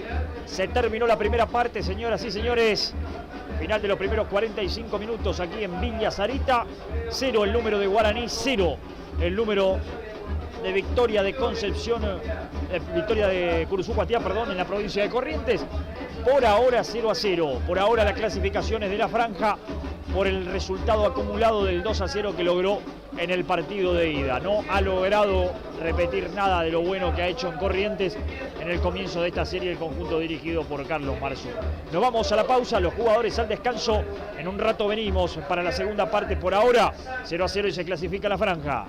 Se terminó la primera parte, señoras y señores. Final de los primeros 45 minutos aquí en Villa Sarita. 0 el número de Guaraní, 0 el número de Victoria de Concepción, Victoria de Curuzú-Guatiá, perdón, en la provincia de Corrientes. Por ahora 0-0. Por ahora las clasificaciones de la franja por el resultado acumulado del 2-0 que logró en el partido de ida. No ha logrado repetir nada de lo bueno que ha hecho en Corrientes en el comienzo de esta serie el conjunto dirigido por Carlos Marzú. Nos vamos a la pausa, los jugadores al descanso. En un rato venimos para la segunda parte. Por ahora 0-0 y se clasifica la franja.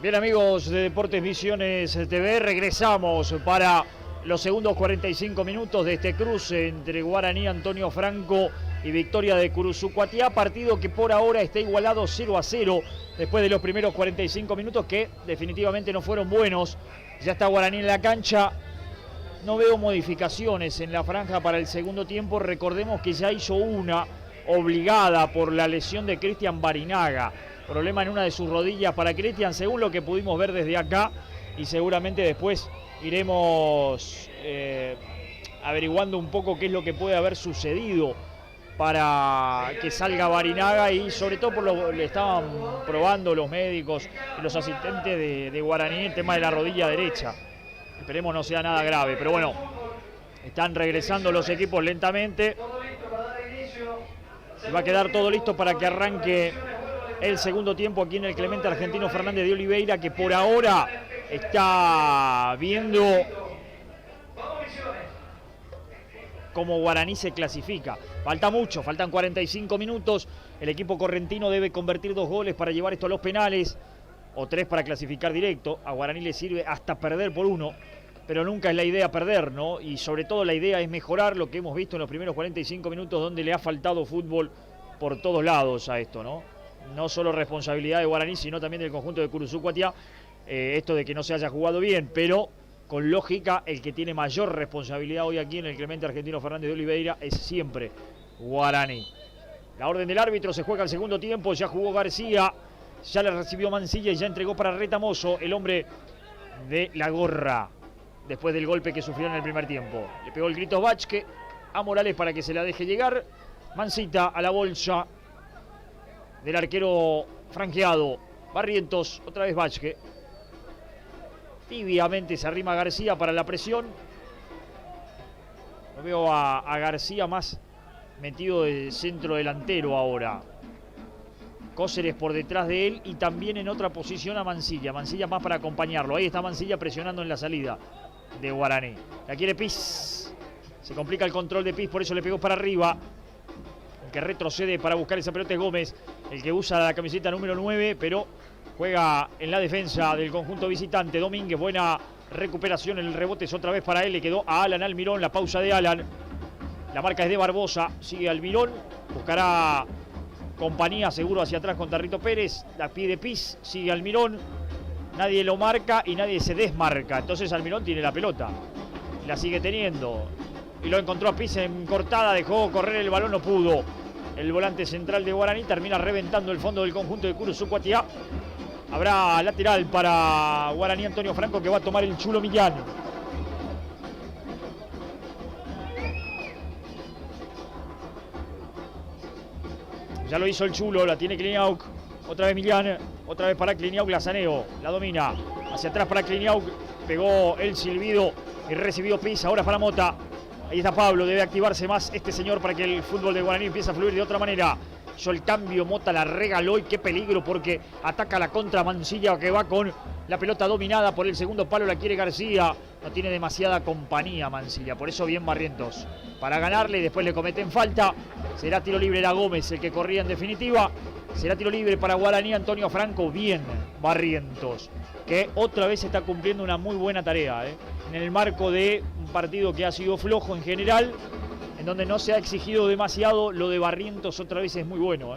Bien, amigos de Deportes Misiones TV, regresamos para los segundos 45 minutos de este cruce entre Guaraní Antonio Franco y Victoria de Curuzucuatiá, partido que por ahora está igualado 0-0 después de los primeros 45 minutos que definitivamente no fueron buenos. Ya está Guaraní en la cancha, no veo modificaciones en la franja para el segundo tiempo. Recordemos que ya hizo una obligada por la lesión de Cristian Barinaga. Problema en una de sus rodillas para Cristian, según lo que pudimos ver desde acá, y seguramente después iremos averiguando un poco qué es lo que puede haber sucedido para que salga Barinaga, y sobre todo le estaban probando los médicos y los asistentes de Guaraní el tema de la rodilla derecha. Esperemos no sea nada grave, pero bueno, están regresando los equipos lentamente. Va a quedar todo listo para que arranque el segundo tiempo aquí en el Clemente Argentino Fernández de Oliveira, que por ahora está viendo cómo Guaraní se clasifica. Falta mucho, faltan 45 minutos. El equipo correntino debe convertir 2 goles para llevar esto a los penales, o 3 para clasificar directo. A Guaraní le sirve hasta perder por 1, pero nunca es la idea perder, ¿no? Y sobre todo la idea es mejorar lo que hemos visto en los primeros 45 minutos, donde le ha faltado fútbol por todos lados a esto, ¿no? No solo responsabilidad de Guaraní, sino también del conjunto de Curuzucuatiá, esto de que no se haya jugado bien, pero con lógica el que tiene mayor responsabilidad hoy aquí en el Clemente Argentino Fernández de Oliveira es siempre Guaraní. La orden del árbitro, se juega el segundo tiempo, ya jugó García, ya le recibió Mancilla y ya entregó para Retamoso, el hombre de la gorra, después del golpe que sufrió en el primer tiempo. Le pegó el grito Vázquez a Morales para que se la deje llegar. Mancita a la bolsa del arquero franqueado. Barrientos, otra vez Vázquez. Tibiamente se arrima García para la presión. Lo veo a García más metido de centro delantero ahora. Cóceres por detrás de él y también en otra posición a Mancilla. Mancilla más para acompañarlo. Ahí está Mancilla presionando en la salida de Guaraní. La quiere Piz. Se complica el control de Piz, por eso le pegó para arriba. El que retrocede para buscar esa pelota es Gómez, el que usa la camiseta número 9, pero juega en la defensa del conjunto visitante. Domínguez, buena recuperación, el rebote es otra vez para él, le quedó a Alan Almirón, la pausa de Alan. La marca es de Barbosa, sigue Almirón, buscará compañía seguro hacia atrás con Tarrito Pérez, la pide Piz, sigue Almirón, nadie lo marca y nadie se desmarca, entonces Almirón tiene la pelota, la sigue teniendo. Y lo encontró a Piz en cortada, dejó correr el balón, no pudo. El volante central de Guaraní termina reventando el fondo del conjunto de Curuzucuatiá. Habrá lateral para Guaraní Antonio Franco, que va a tomar el Chulo Millán. Ya lo hizo el Chulo, la tiene Kliniauk. Otra vez Millán, otra vez para Kliniauk, la Saneo, la domina. Hacia atrás para Kliniauk, pegó el silbido y recibió Piz, ahora para Mota. Ahí está Pablo, debe activarse más este señor para que el fútbol de Guaraní empiece a fluir de otra manera. Hizo el cambio, Mota la regaló y qué peligro porque ataca la contra Mancilla, que va con la pelota dominada por el segundo palo, la quiere García. No tiene demasiada compañía Mancilla, por eso bien Barrientos para ganarle y después le cometen falta. Será tiro libre, era Gómez el que corría en definitiva. Será tiro libre para Guaraní Antonio Franco, bien Barrientos, que otra vez está cumpliendo una muy buena tarea, en el marco de un partido que ha sido flojo en general, en donde no se ha exigido demasiado. Lo de Barrientos otra vez es muy bueno.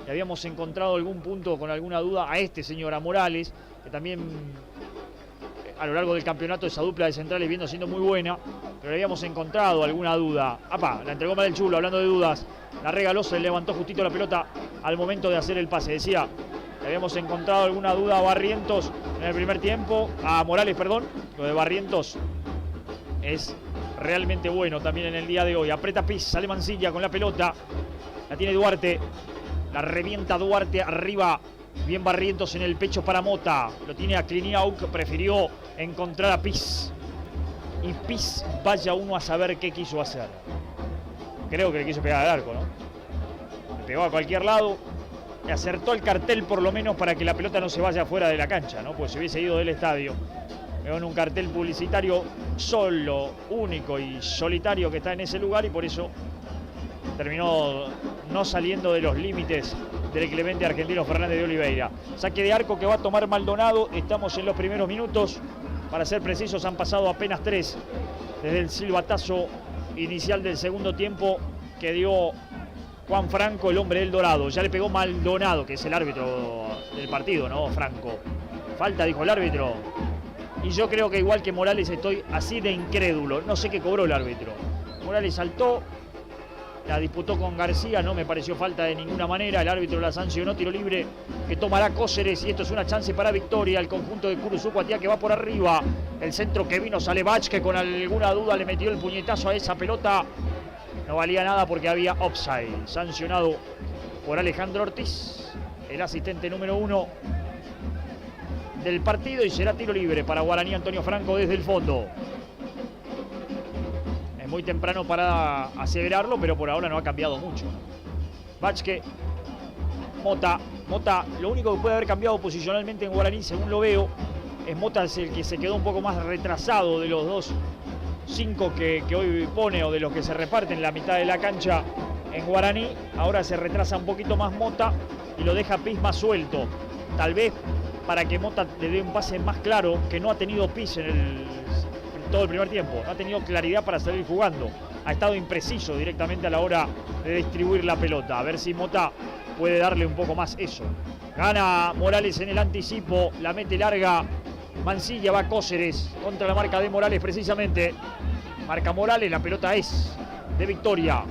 Le habíamos encontrado algún punto con alguna duda a este señor, a Morales, que también a lo largo del campeonato esa dupla de centrales viendo siendo muy buena, pero le habíamos encontrado alguna duda. ¡Apa! La entregó mal el Chulo, hablando de dudas. La regaló, se levantó justito la pelota al momento de hacer el pase. Decía, le habíamos encontrado alguna duda a Barrientos en el primer tiempo, a Morales, perdón. Lo de Barrientos es realmente bueno también en el día de hoy. Aprieta Piz, sale Mancilla con la pelota. La tiene Duarte. La revienta Duarte arriba. Bien Barrientos en el pecho para Mota. Lo tiene a Kliniauk. Prefirió encontrar a Piz. Y Piz, vaya uno a saber qué quiso hacer. Creo que le quiso pegar al arco, ¿no? Le pegó a cualquier lado. Le acertó el cartel por lo menos para que la pelota no se vaya fuera de la cancha, ¿no? Pues se hubiese ido del estadio. Pegó en un cartel publicitario solo, único y solitario que está en ese lugar, y por eso terminó no saliendo de los límites del Clemente Argentino Fernández de Oliveira. Saque de arco que va a tomar Maldonado. Estamos en los primeros minutos. Para ser precisos, han pasado apenas 3 desde el silbatazo inicial del segundo tiempo que dio Juan Franco, el hombre del Dorado. Ya le pegó Maldonado, que es el árbitro del partido, ¿no? Franco. Falta, dijo el árbitro. Y yo creo que igual que Morales estoy así de incrédulo. No sé qué cobró el árbitro. Morales saltó, la disputó con García, no me pareció falta de ninguna manera. El árbitro la sancionó, tiro libre que tomará Cóceres. Y esto es una chance para Victoria. El conjunto de Curuzucuatiá que va por arriba. El centro que vino sale Bach, que con alguna duda le metió el puñetazo a esa pelota. No valía nada porque había offside. Sancionado por Alejandro Ortiz, el asistente número 1 del partido, y será tiro libre para Guaraní Antonio Franco desde el fondo. Es muy temprano para aseverarlo, pero por ahora no ha cambiado mucho. Vázquez, Mota, lo único que puede haber cambiado posicionalmente en Guaraní, según lo veo, es Mota, es el que se quedó un poco más retrasado de los dos 5 que hoy pone, o de los que se reparten la mitad de la cancha en Guaraní. Ahora se retrasa un poquito más Mota y lo deja Piz más suelto. Tal vez para que Mota le dé un pase más claro, que no ha tenido Piz en todo el primer tiempo. No ha tenido claridad para salir jugando. Ha estado impreciso directamente a la hora de distribuir la pelota. A ver si Mota puede darle un poco más eso. Gana Morales en el anticipo. La mete larga Mancilla, va Cóceres contra la marca de Morales precisamente. Marca Morales, la pelota es de Victoria.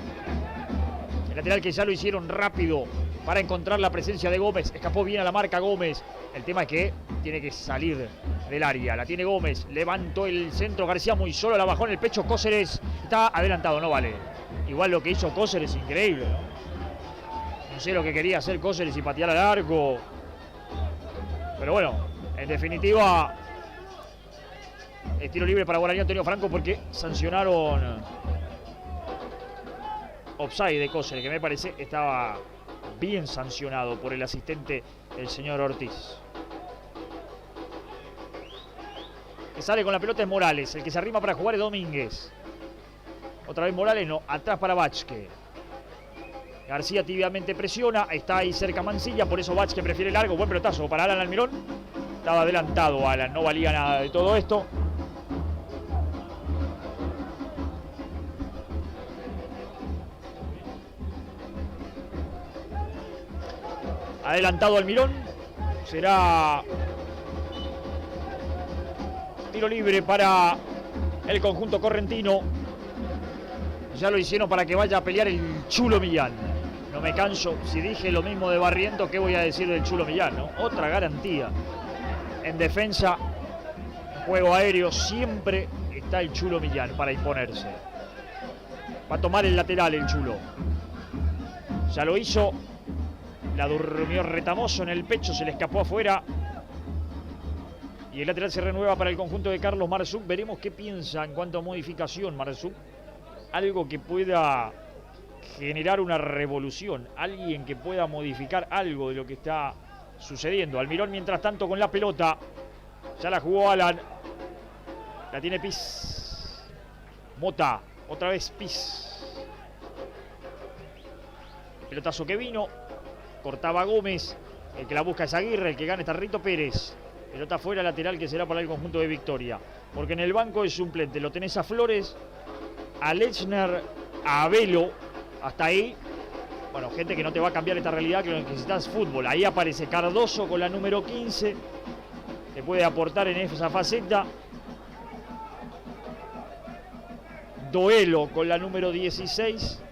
El lateral que ya lo hicieron rápido para encontrar la presencia de Gómez. Escapó bien a la marca Gómez. El tema es que tiene que salir del área. La tiene Gómez. Levantó el centro. García muy solo. La bajó en el pecho. Cóceres está adelantado. No vale. Igual lo que hizo Cóceres es increíble, ¿no? No sé lo que quería hacer Cóceres y patear al arco. Pero bueno, en definitiva, es tiro libre para Guaraní Antonio Franco porque sancionaron offside de Cóceres, que me parece estaba bien sancionado por el asistente, el señor Ortiz. El que sale con la pelota es Morales. El que se arrima para jugar es Domínguez. Otra vez Morales, no. Atrás para Vázquez. García tibiamente presiona. Está ahí cerca Mancilla. Por eso Vázquez prefiere largo. Buen pelotazo para Alan Almirón. Estaba adelantado Alan. No valía nada de todo esto. Adelantado Almirón. Será tiro libre para el conjunto correntino. Ya lo hicieron para que vaya a pelear el Chulo Millán. No me canso. Si dije lo mismo de Barrientos, ¿qué voy a decir del Chulo Millán, no? Otra garantía. En defensa, juego aéreo, siempre está el Chulo Millán para imponerse. Va a tomar el lateral el Chulo. Ya lo hizo. La durmió Retamoso en el pecho, se le escapó afuera. Y el lateral se renueva para el conjunto de Carlos Marzuk. Veremos qué piensa en cuanto a modificación Marzuk. Algo que pueda generar una revolución. Alguien que pueda modificar algo de lo que está sucediendo. Almirón, mientras tanto, con la pelota. Ya la jugó Alan. La tiene Piz. Mota. Otra vez Piz. Pelotazo que vino. Cortaba Gómez. El que la busca es Aguirre. El que gana es Tarrito Pérez. Pelota fuera, lateral que será para el conjunto de Victoria. Porque en el banco es suplente. Lo tenés a Flores, a Lechner, a Abelo. Hasta ahí. Bueno, gente que no te va a cambiar esta realidad, que lo necesitas fútbol. Ahí aparece Cardoso con la número 15. Que puede aportar en esa faceta. Doelo con la número 16.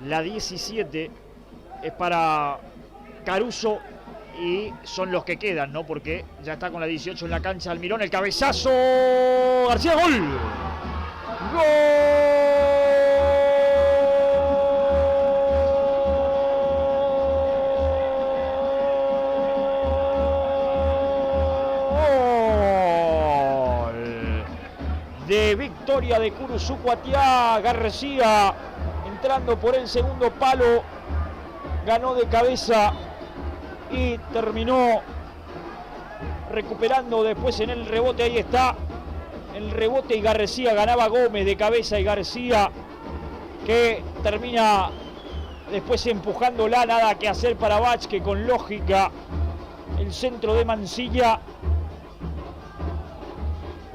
La 17 es para Caruso. Y son los que quedan, ¿no? Porque ya está con la 18 en la cancha Almirón. El cabezazo. García, gol. ¡Gol! De Victoria de Curuzucuatiá. García entrando por el segundo palo. Ganó de cabeza. Y terminó recuperando después en el rebote. Ahí está el rebote y García ganaba Gómez de cabeza. Y García que termina después empujándola, nada que hacer para Bach, que con lógica el centro de Mancilla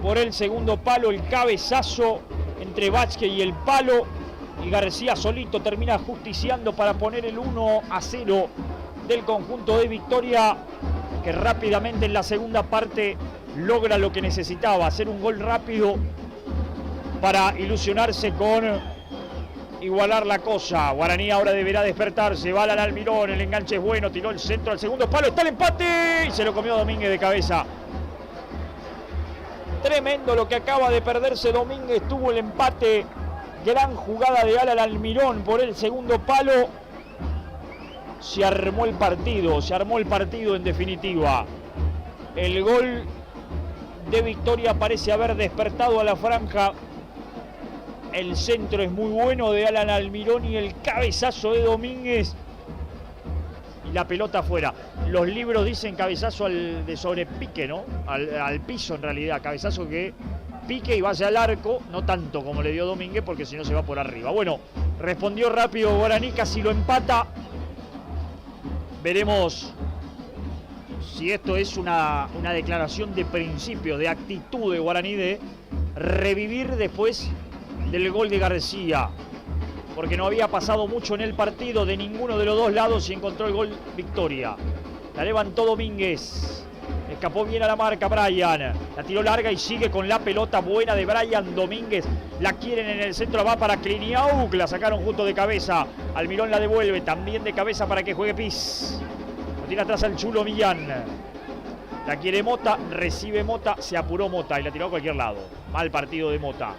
por el segundo palo, el cabezazo entre Vázquez y el palo, y García solito termina justiciando para poner el 1-0 del conjunto de Victoria, que rápidamente en la segunda parte logra lo que necesitaba, hacer un gol rápido para ilusionarse con igualar la cosa. Guaraní ahora deberá despertarse, va al Almirón, el enganche es bueno, tiró el centro al segundo palo, está el empate y se lo comió Domínguez de cabeza. Tremendo lo que acaba de perderse Domínguez, tuvo el empate, gran jugada de Alan Almirón por el segundo palo. Se armó el partido en definitiva. El gol de Victoria parece haber despertado a la franja. El centro es muy bueno de Alan Almirón y el cabezazo de Domínguez. Y la pelota afuera. Los libros dicen cabezazo de sobrepique, ¿no? Al piso en realidad. Cabezazo que pique y vaya al arco. No tanto como le dio Domínguez porque si no se va por arriba. Bueno, respondió rápido Guaraní, casi lo empata. Veremos si esto es una declaración de principio, de actitud de Guaraní de revivir después del gol de García, porque no había pasado mucho en el partido de ninguno de los dos lados y encontró el gol Victoria. La levantó Domínguez, escapó bien a la marca Brian, la tiró larga y sigue con la pelota buena de Brian Domínguez. La quieren en el centro, va para Kliniauk, la sacaron justo de cabeza. Almirón la devuelve también de cabeza para que juegue Pis. Lo tiene atrás al Chulo Millán. La quiere Mota, recibe Mota, se apuró Mota y la tiró a cualquier lado. Mal partido de Mota.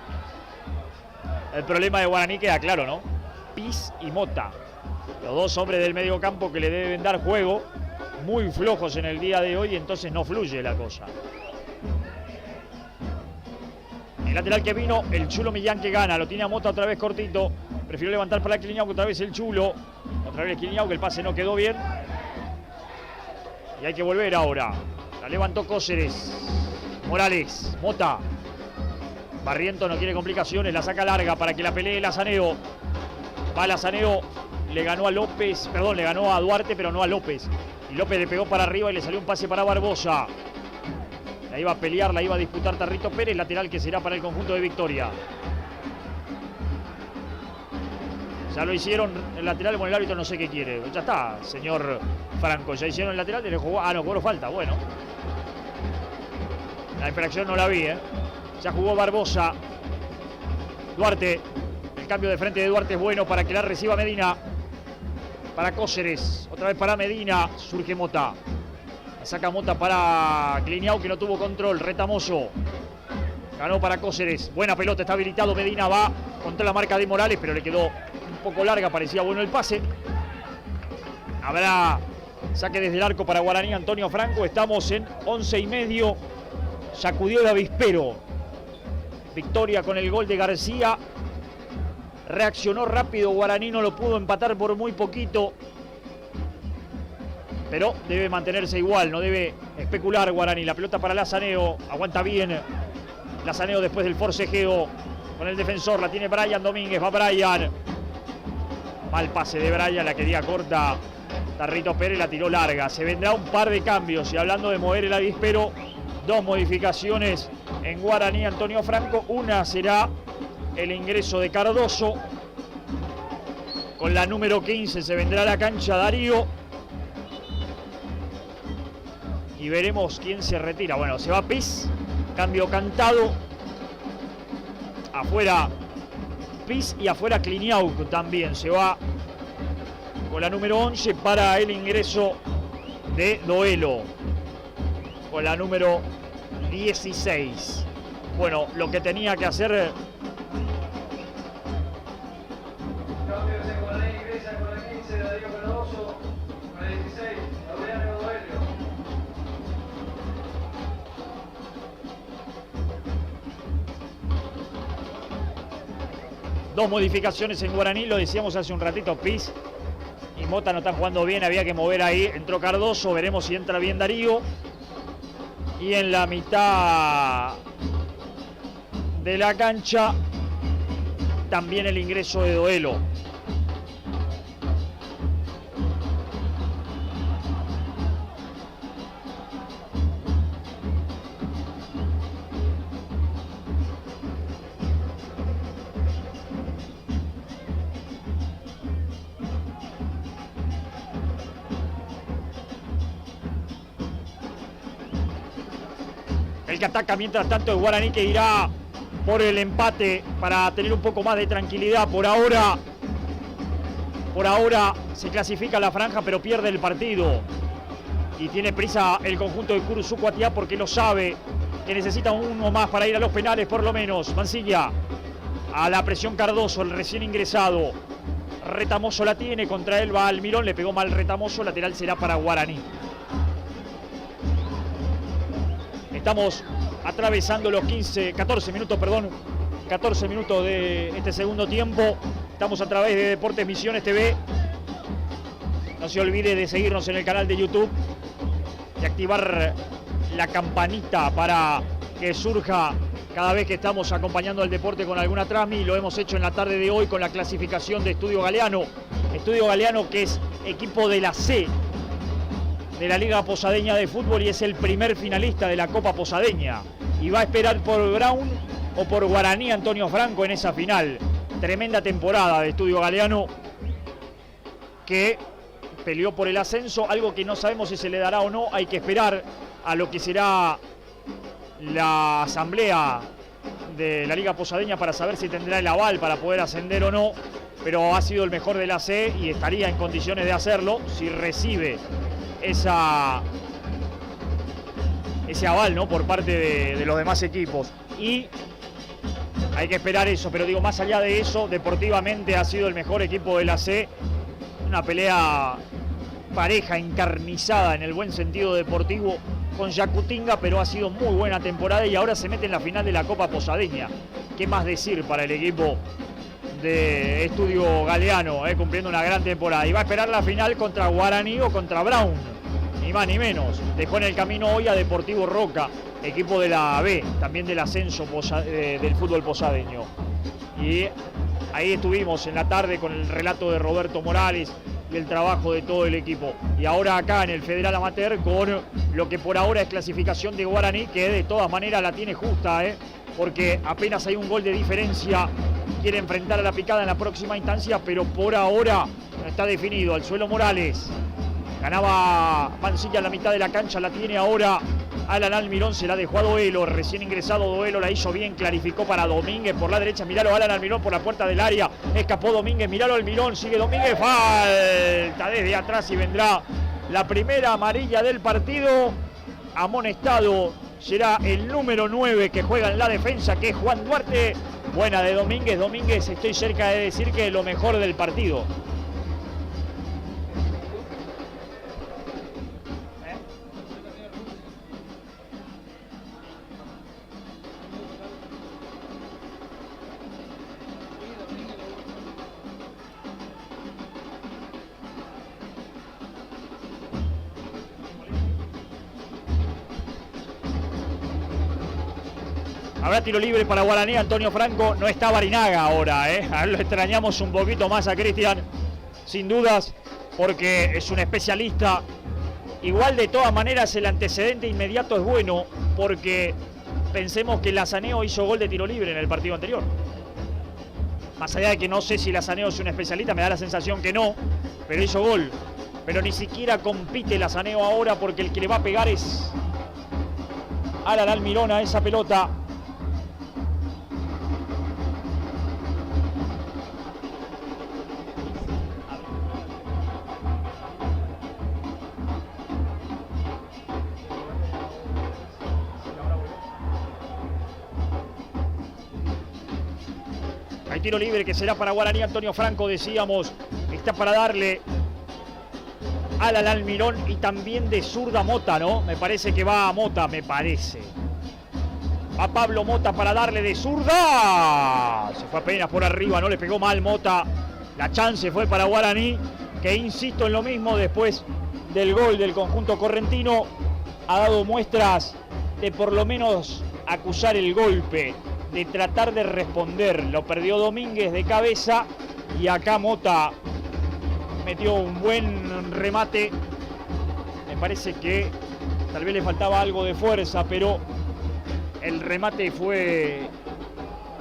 El problema de Guaraní queda claro, ¿no? Pis y Mota, los dos hombres del medio campo que le deben dar juego, muy flojos en el día de hoy, entonces no fluye la cosa. El lateral que vino, el Chulo Millán, que gana, lo tiene a Mota otra vez cortito, prefirió levantar para Kliniauk, otra vez el Chulo, otra vez Kliniauk, el pase no quedó bien. Y hay que volver ahora. La levantó Cóceres. Morales, Mota. Barrientos no quiere complicaciones, la saca larga para que la pelee Lazaneo. Va Lazaneo, le ganó a López, perdón, le ganó a Duarte, pero no a López. Y López le pegó para arriba y le salió un pase para Barbosa. La iba a pelear, la iba a disputar Tarrito Pérez, lateral que será para el conjunto de Victoria. Ya lo hicieron el lateral, bueno, el árbitro no sé qué quiere. Ya está, señor Franco, ya hicieron el lateral y le jugó. Ah, no, cobró falta, bueno. La infracción no la vi, Ya jugó Barbosa. Duarte. El cambio de frente de Duarte es bueno para que la reciba Medina. Para Cóceres. Otra vez para Medina. Surge Mota. La saca Mota para Kliniauk, que no tuvo control. Retamoso. Ganó para Cóceres. Buena pelota, está habilitado. Medina va contra la marca de Morales, pero le quedó un poco larga. Parecía bueno el pase. Habrá saque desde el arco para Guaraní. Antonio Franco. Estamos en 11:30. Sacudió el avispero. Victoria con el gol de García. Reaccionó rápido Guaraní, no lo pudo empatar por muy poquito. Pero debe mantenerse igual, no debe especular Guaraní. La pelota para Lazaneo, aguanta bien. Lazaneo después del forcejeo con el defensor, la tiene Brian Domínguez, va Brian. Mal pase de Brian, la quería corta Tarrito Pérez, la tiró larga. Se vendrá un par de cambios y hablando de mover el avispero, dos modificaciones en Guaraní, Antonio Franco. Una será el ingreso de Cardoso. Con la número 15 se vendrá a la cancha Darío. Y veremos quién se retira. Bueno, se va Pis. Cambio cantado. Afuera Pis y afuera Kliniauk también. Se va con la número 11 para el ingreso de Doelo. Con la número 16. Bueno, lo que tenía que hacer. Dos modificaciones en Guaraní, lo decíamos hace un ratito, Pis y Mota no están jugando bien, había que mover ahí. Entró Cardoso, veremos si entra bien Darío. Y en la mitad de la cancha también el ingreso de Doelo. El que ataca mientras tanto es Guaraní, que irá por el empate para tener un poco más de tranquilidad. Por ahora se clasifica la franja, pero pierde el partido. Y tiene prisa el conjunto de Curuzú Cuatiá porque lo sabe, que necesita uno más para ir a los penales por lo menos. Mansilla, a la presión Cardoso, el recién ingresado. Retamoso la tiene, contra él va Almirón, le pegó mal Retamoso, lateral será para Guaraní. Estamos atravesando los 14 minutos de este segundo tiempo. Estamos a través de Deportes Misiones TV. No se olvide de seguirnos en el canal de YouTube y activar la campanita para que surja cada vez que estamos acompañando al deporte con alguna transmi. Lo hemos hecho en la tarde de hoy con la clasificación de Estudio Galeano. Estudio Galeano, que es equipo de la C de la Liga Posadeña de Fútbol y es el primer finalista de la Copa Posadeña. Y va a esperar por Brown o por Guaraní Antonio Franco en esa final. Tremenda temporada de Estudio Galeano, que peleó por el ascenso, algo que no sabemos si se le dará o no. Hay que esperar a lo que será la asamblea de la Liga Posadeña para saber si tendrá el aval para poder ascender o no, pero ha sido el mejor de la C y estaría en condiciones de hacerlo si recibe ese aval, ¿no?, por parte de los demás equipos. Y hay que esperar eso, pero digo, más allá de eso, deportivamente ha sido el mejor equipo de la C. Una pelea pareja, encarnizada en el buen sentido deportivo con Yacutinga, pero ha sido muy buena temporada y ahora se mete en la final de la Copa Posadeña. ¿Qué más decir para el equipo de Estudio Galeano, cumpliendo una gran temporada? Y va a esperar la final contra Guaraní o contra Brown, ni más ni menos. Dejó en el camino hoy a Deportivo Roca, equipo de la B, también del ascenso del fútbol posadeño. Y ahí estuvimos en la tarde con el relato de Roberto Morales y el trabajo de todo el equipo. Y ahora acá en el Federal Amateur con lo que por ahora es clasificación de Guaraní, que de todas maneras la tiene justa, porque apenas hay un gol de diferencia. Quiere enfrentar a la Picada en la próxima instancia, pero por ahora está definido. Al suelo Morales. Ganaba Mansilla en la mitad de la cancha, la tiene ahora Alan Almirón, se la dejó a Doelo, recién ingresado Doelo, la hizo bien, clarificó para Domínguez por la derecha, miralo Alan Almirón por la puerta del área, escapó Domínguez, miralo Almirón, sigue Domínguez, falta desde atrás y vendrá la primera amarilla del partido. Amonestado será el número 9 que juega en la defensa, que es Juan Duarte. Buena de Domínguez, Domínguez, estoy cerca de decir que es lo mejor del partido. Habrá tiro libre para Guaraní, Antonio Franco. No está Barinaga ahora, A ver, lo extrañamos un poquito más a Cristian, sin dudas, porque es un especialista. Igual, de todas maneras, el antecedente inmediato es bueno, porque pensemos que Lazaneo hizo gol de tiro libre en el partido anterior. Más allá de que no sé si Lazaneo es un especialista, me da la sensación que no, pero hizo gol. Pero ni siquiera compite Lazaneo ahora, porque el que le va a pegar es Alan Almirón a esa pelota. Hay tiro libre que será para Guaraní. Antonio Franco, decíamos, está para darle Alan Almirón y también de zurda Mota, ¿no? Me parece que va a Mota, me parece. A Pablo Mota para darle de zurda. Se fue apenas por arriba, no le pegó mal Mota. La chance fue para Guaraní, que insisto en lo mismo, después del gol del conjunto correntino, ha dado muestras de por lo menos acusar el golpe, de tratar de responder. Lo perdió Domínguez de cabeza y acá Mota metió un buen remate. Me parece que tal vez le faltaba algo de fuerza, pero el remate fue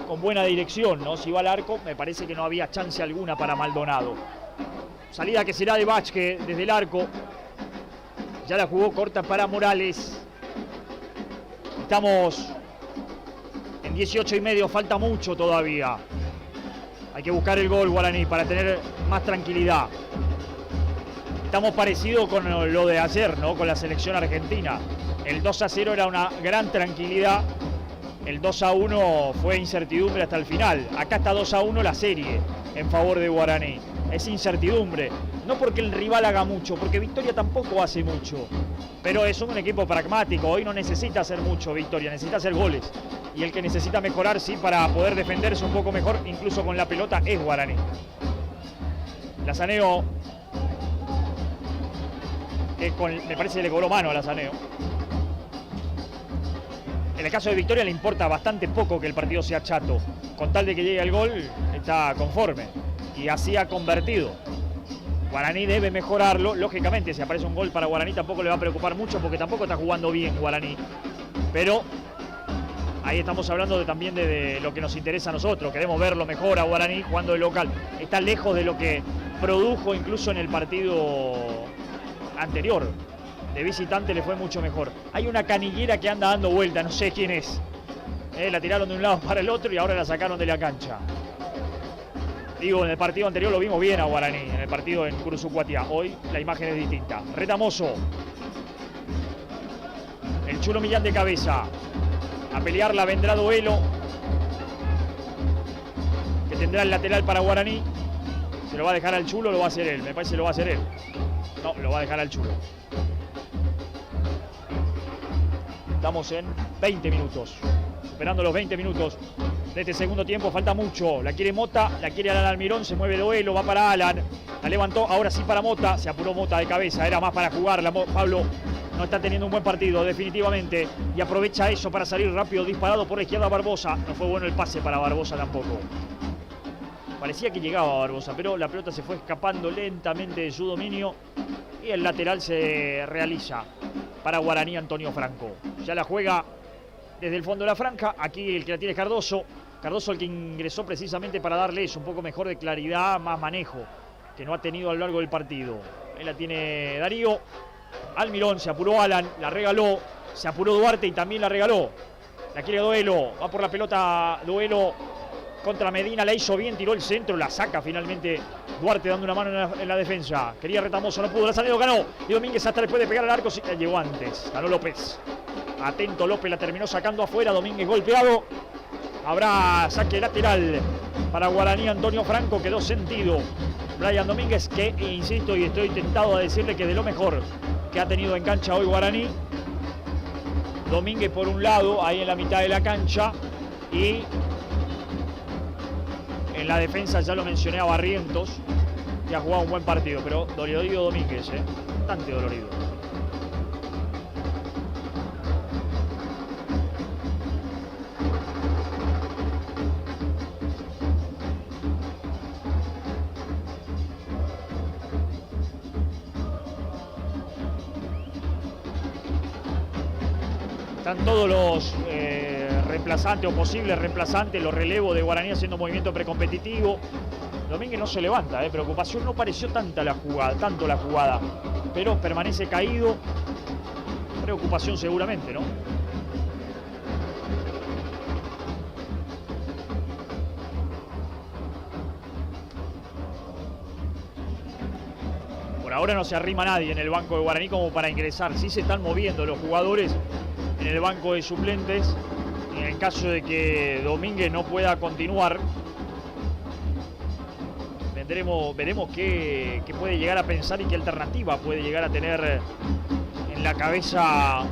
con buena dirección, ¿no? Si va al arco, me parece que no había chance alguna para Maldonado. Salida que será de Vázquez desde el arco. Ya la jugó corta para Morales. Estamos en 18 y medio, falta mucho todavía. Hay que buscar el gol Guaraní para tener más tranquilidad. Estamos parecidos con lo de ayer, ¿no? Con la selección argentina. El 2-0 era una gran tranquilidad. El 2-1 fue incertidumbre hasta el final. Acá está 2-1 la serie en favor de Guaraní. Es incertidumbre. No porque el rival haga mucho, porque Victoria tampoco hace mucho. Pero es un equipo pragmático. Hoy no necesita hacer mucho Victoria, necesita hacer goles. Y el que necesita mejorar, sí, para poder defenderse un poco mejor, incluso con la pelota, es Guaraní. Lazaneo, me parece que le cobró mano a Lazaneo. En el caso de Victoria le importa bastante poco que el partido sea chato. Con tal de que llegue el gol, está conforme. Y así ha convertido. Guaraní debe mejorarlo. Lógicamente, si aparece un gol para Guaraní tampoco le va a preocupar mucho porque tampoco está jugando bien Guaraní. Pero ahí estamos hablando también de lo que nos interesa a nosotros. Queremos verlo mejor a Guaraní jugando de local. Está lejos de lo que produjo incluso en el partido anterior. De visitante le fue mucho mejor. Hay una canillera que anda dando vuelta, no sé quién es. La tiraron de un lado para el otro y ahora la sacaron de la cancha. Digo, en el partido anterior lo vimos bien a Guaraní, en el partido en Curuzucuatiá. Hoy la imagen es distinta. Retamoso. El Chulo Millán de cabeza. A pelearla vendrá Duelo, que tendrá el lateral para Guaraní. Se lo va a dejar al Chulo, lo va a hacer él. Me parece que lo va a hacer él. No, lo va a dejar al Chulo. Estamos en 20 minutos, superando los 20 minutos de este segundo tiempo. Falta mucho, la quiere Mota, la quiere Alan Almirón, se mueve Duelo, va para Alan, la levantó, ahora sí para Mota, se apuró Mota de cabeza, era más para jugarla. Pablo no está teniendo un buen partido definitivamente y aprovecha eso para salir rápido, disparado por la izquierda Barbosa. No fue bueno el pase para Barbosa tampoco. Parecía que llegaba Barbosa, pero la pelota se fue escapando lentamente de su dominio y el lateral se realiza para Guaraní Antonio Franco. Ya la juega desde el fondo de la franja. Aquí el que la tiene es Cardoso. Cardoso el que ingresó precisamente para darle eso, un poco mejor de claridad, más manejo, que no ha tenido a lo largo del partido. Ahí la tiene Darío. Almirón, se apuró Alan, la regaló. Se apuró Duarte y también la regaló. La quiere Duelo, va por la pelota Duelo contra Medina, la hizo bien, tiró el centro, la saca finalmente Duarte dando una mano en la defensa. Quería Retamoso, no pudo, Lazaneo ganó. Y Domínguez hasta le puede pegar al arco, sí, llegó antes, ganó López. Atento López, la terminó sacando afuera, Domínguez golpeado. Habrá saque lateral para Guaraní Antonio Franco, quedó sentido Brian Domínguez, que insisto y estoy tentado a decirle que de lo mejor que ha tenido en cancha hoy Guaraní. Domínguez por un lado, ahí en la mitad de la cancha, y en la defensa ya lo mencioné a Barrientos, que ha jugado un buen partido, pero dolorido Domínguez, bastante dolorido. Están todos los reemplazantes o posibles reemplazantes, los relevos de Guaraní haciendo movimiento precompetitivo. Domínguez no se levanta, preocupación, no pareció tanto la jugada, pero permanece caído. Preocupación seguramente, ¿no? Por ahora no se arrima nadie en el banco de Guaraní como para ingresar. Sí se están moviendo los jugadores en el banco de suplentes. En el caso de que Domínguez no pueda continuar, veremos qué puede llegar a pensar y qué alternativa puede llegar a tener en la cabeza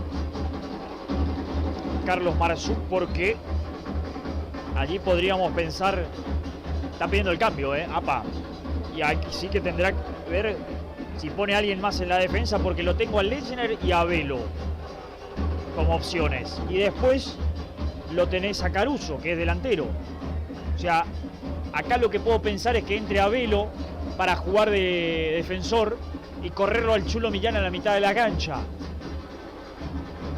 Carlos Marzú, porque allí podríamos pensar, está pidiendo el cambio, APA, y aquí sí que tendrá que ver si pone a alguien más en la defensa, porque lo tengo a Lechner y a Velo como opciones, y después lo tenés a Caruso, que es delantero. O sea, acá lo que puedo pensar es que entre a Velo para jugar de defensor y correrlo al Chulo Millán a la mitad de la cancha,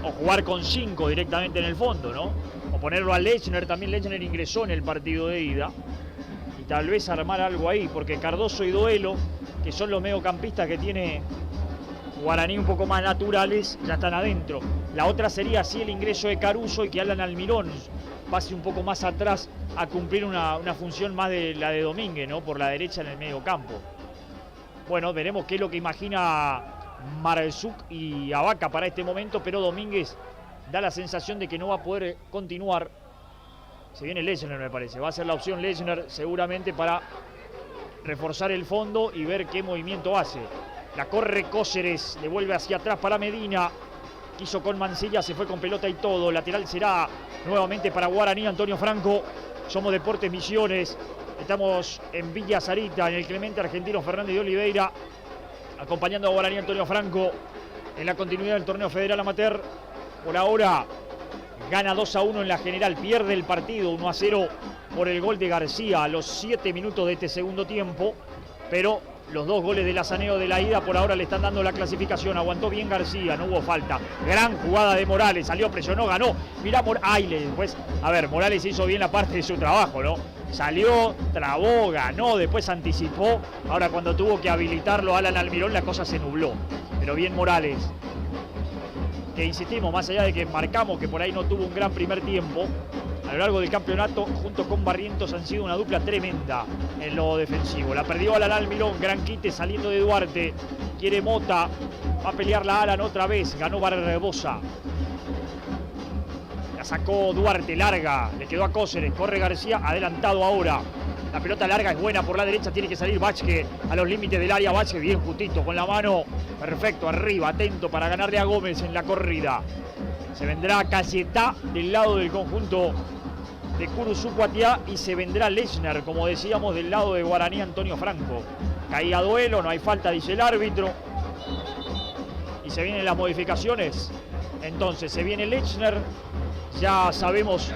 o jugar con 5 directamente en el fondo, ¿no? O ponerlo a Lechner. También Lechner ingresó en el partido de ida, y tal vez armar algo ahí, porque Cardoso y Duelo, que son los mediocampistas que tiene Guaraní un poco más naturales, ya están adentro. La otra sería así el ingreso de Caruso y que Alan Almirón pase un poco más atrás a cumplir una función más de la de Domínguez, ¿no? Por la derecha en el medio campo. Bueno, veremos qué es lo que imagina Marzuc y Abaca para este momento, pero Domínguez da la sensación de que no va a poder continuar. Se viene Lechner, me parece. Va a ser la opción Lechner seguramente para reforzar el fondo y ver qué movimiento hace. La corre Cóceres, le vuelve hacia atrás para Medina. Quiso con Mancilla, se fue con pelota y todo. Lateral será nuevamente para Guaraní, Antonio Franco. Somos Deportes Misiones. Estamos en Villa Sarita, en el Clemente Argentino Fernández de Oliveira, acompañando a Guaraní, Antonio Franco, en la continuidad del torneo federal amateur. Por ahora gana 2-1 en la general, pierde el partido 1-0 por el gol de García a los 7 minutos de este segundo tiempo, pero los 2 goles del Azaneo de la ida por ahora le están dando la clasificación. Aguantó bien García, no hubo falta. Gran jugada de Morales, salió, presionó, ganó. Mirá, después, a ver, Morales hizo bien la parte de su trabajo, ¿no? Salió, trabó, ganó, después anticipó. Ahora cuando tuvo que habilitarlo Alan Almirón, la cosa se nubló. Pero bien Morales, que insistimos, más allá de que marcamos que por ahí no tuvo un gran primer tiempo, a lo largo del campeonato, junto con Barrientos, han sido una dupla tremenda en lo defensivo. La perdió Alan Almirón, gran quite saliendo de Duarte. Quiere Mota, va a pelear la Alan otra vez, ganó Barbosa. La sacó Duarte, larga, le quedó a Cóceres, corre García, adelantado ahora. La pelota larga es buena por la derecha, tiene que salir Vázquez a los límites del área. Vázquez bien justito, con la mano, perfecto, arriba, atento para ganarle a Gómez en la corrida. Se vendrá Cayetá del lado del conjunto de Curuzucuatiá y se vendrá Lechner, como decíamos, del lado de Guaraní, Antonio Franco. Caía duelo, no hay falta, dice el árbitro. Y se vienen las modificaciones. Entonces se viene Lechner, ya sabemos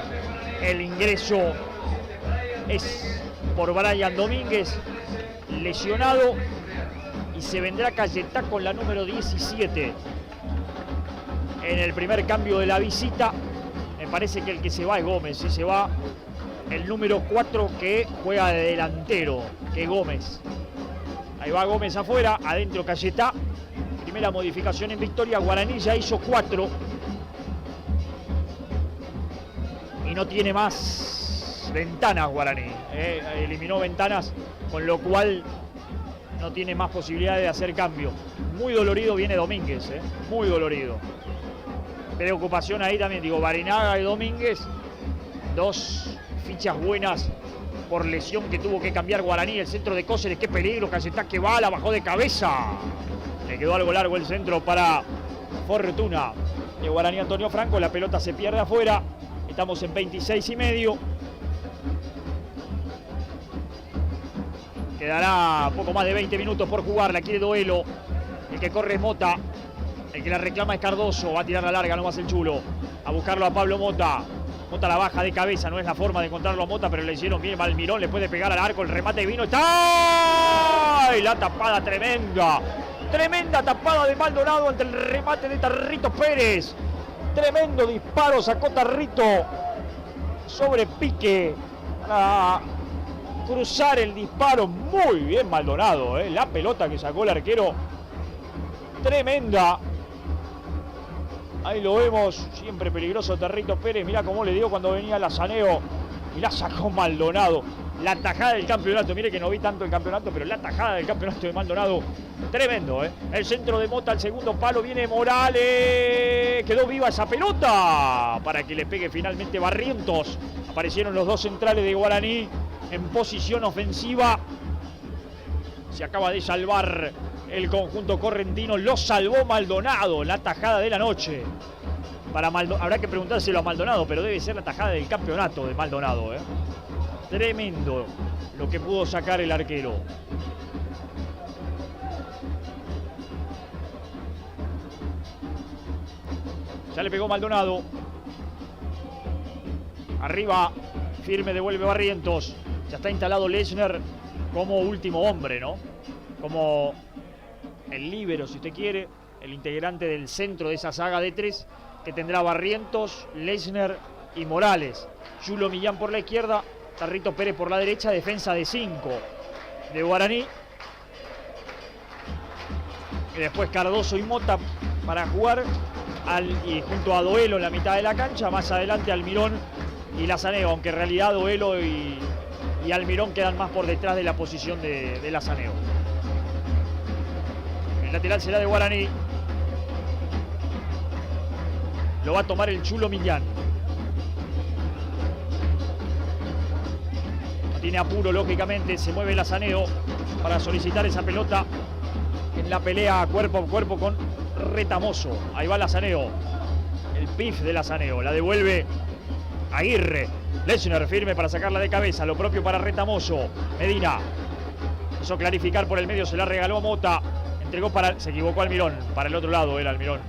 el ingreso es por Brian Domínguez, lesionado, y se vendrá Cayetá con la número 17. En el primer cambio de la visita, me parece que el que se va es Gómez, y se va el número 4 que juega de delantero, que Gómez. Ahí va Gómez afuera, adentro Cayetá. Primera modificación en Victoria, Guaraní ya hizo 4. Y no tiene más ventanas Guaraní. Eliminó ventanas, con lo cual no tiene más posibilidades de hacer cambio. Muy dolorido viene Domínguez, muy dolorido. Preocupación ahí también, digo, Barinaga y Domínguez, 2 fichas buenas por lesión que tuvo que cambiar Guaraní. El centro de Cóceres, qué peligro, Cayetá que va, la bajó de cabeza. Le quedó algo largo el centro para Fortuna de Guaraní, Antonio Franco. La pelota se pierde afuera. Estamos en 26,5. Quedará poco más de 20 minutos por jugar. La quiere Duelo. El que corre es Mota. El que la reclama es Cardoso. Va a tirar la larga nomás el chulo. A buscarlo a Pablo Mota. Mota la baja de cabeza. No es la forma de encontrarlo a Mota, pero le hicieron bien. Almirón le puede pegar al arco. El remate vino. ¡Está! ¡Y la tapada tremenda! Tremenda tapada de Maldonado ante el remate de Tarrito Pérez. Tremendo disparo sacó Tarrito sobre Pique para cruzar el disparo. Muy bien Maldonado, la pelota que sacó el arquero, tremenda. Ahí lo vemos, siempre peligroso Tarrito Pérez. Mirá cómo le dio cuando venía el Azaneo y la sacó Maldonado. La tajada del campeonato, mire que no vi tanto el campeonato, pero la tajada del campeonato de Maldonado, tremendo, El centro de Mota al segundo palo, viene Morales, quedó viva esa pelota para que le pegue finalmente Barrientos. Aparecieron los 2 centrales de Guaraní en posición ofensiva. Se acaba de salvar el conjunto correntino, lo salvó Maldonado, la tajada de la noche. Habrá que preguntárselo a Maldonado, pero debe ser la tajada del campeonato de Maldonado, Tremendo lo que pudo sacar el arquero. Ya le pegó Maldonado. Arriba, firme, devuelve Barrientos. Ya está instalado Lechner como último hombre, ¿no? Como el líbero, si usted quiere, el integrante del centro de esa saga de 3, que tendrá Barrientos, Lechner y Morales. Chulo Millán por la izquierda, Tarrito Pérez por la derecha, defensa de 5 de Guaraní. Y después Cardoso y Mota para jugar y junto a Doelo en la mitad de la cancha. Más adelante Almirón y Lazaneo, aunque en realidad Doelo y Almirón quedan más por detrás de la posición de Lazaneo. El lateral será de Guaraní. Lo va a tomar el Chulo Millán. No tiene apuro, lógicamente. Se mueve Lazaneo para solicitar esa pelota en la pelea cuerpo a cuerpo con Retamoso. Ahí va Lazaneo. El pif de Lazaneo. La devuelve Aguirre. Lechner firme para sacarla de cabeza. Lo propio para Retamoso. Medina quiso clarificar por el medio. Se la regaló a Mota. Entregó para... Se equivocó Almirón. Para el otro lado era Almirón.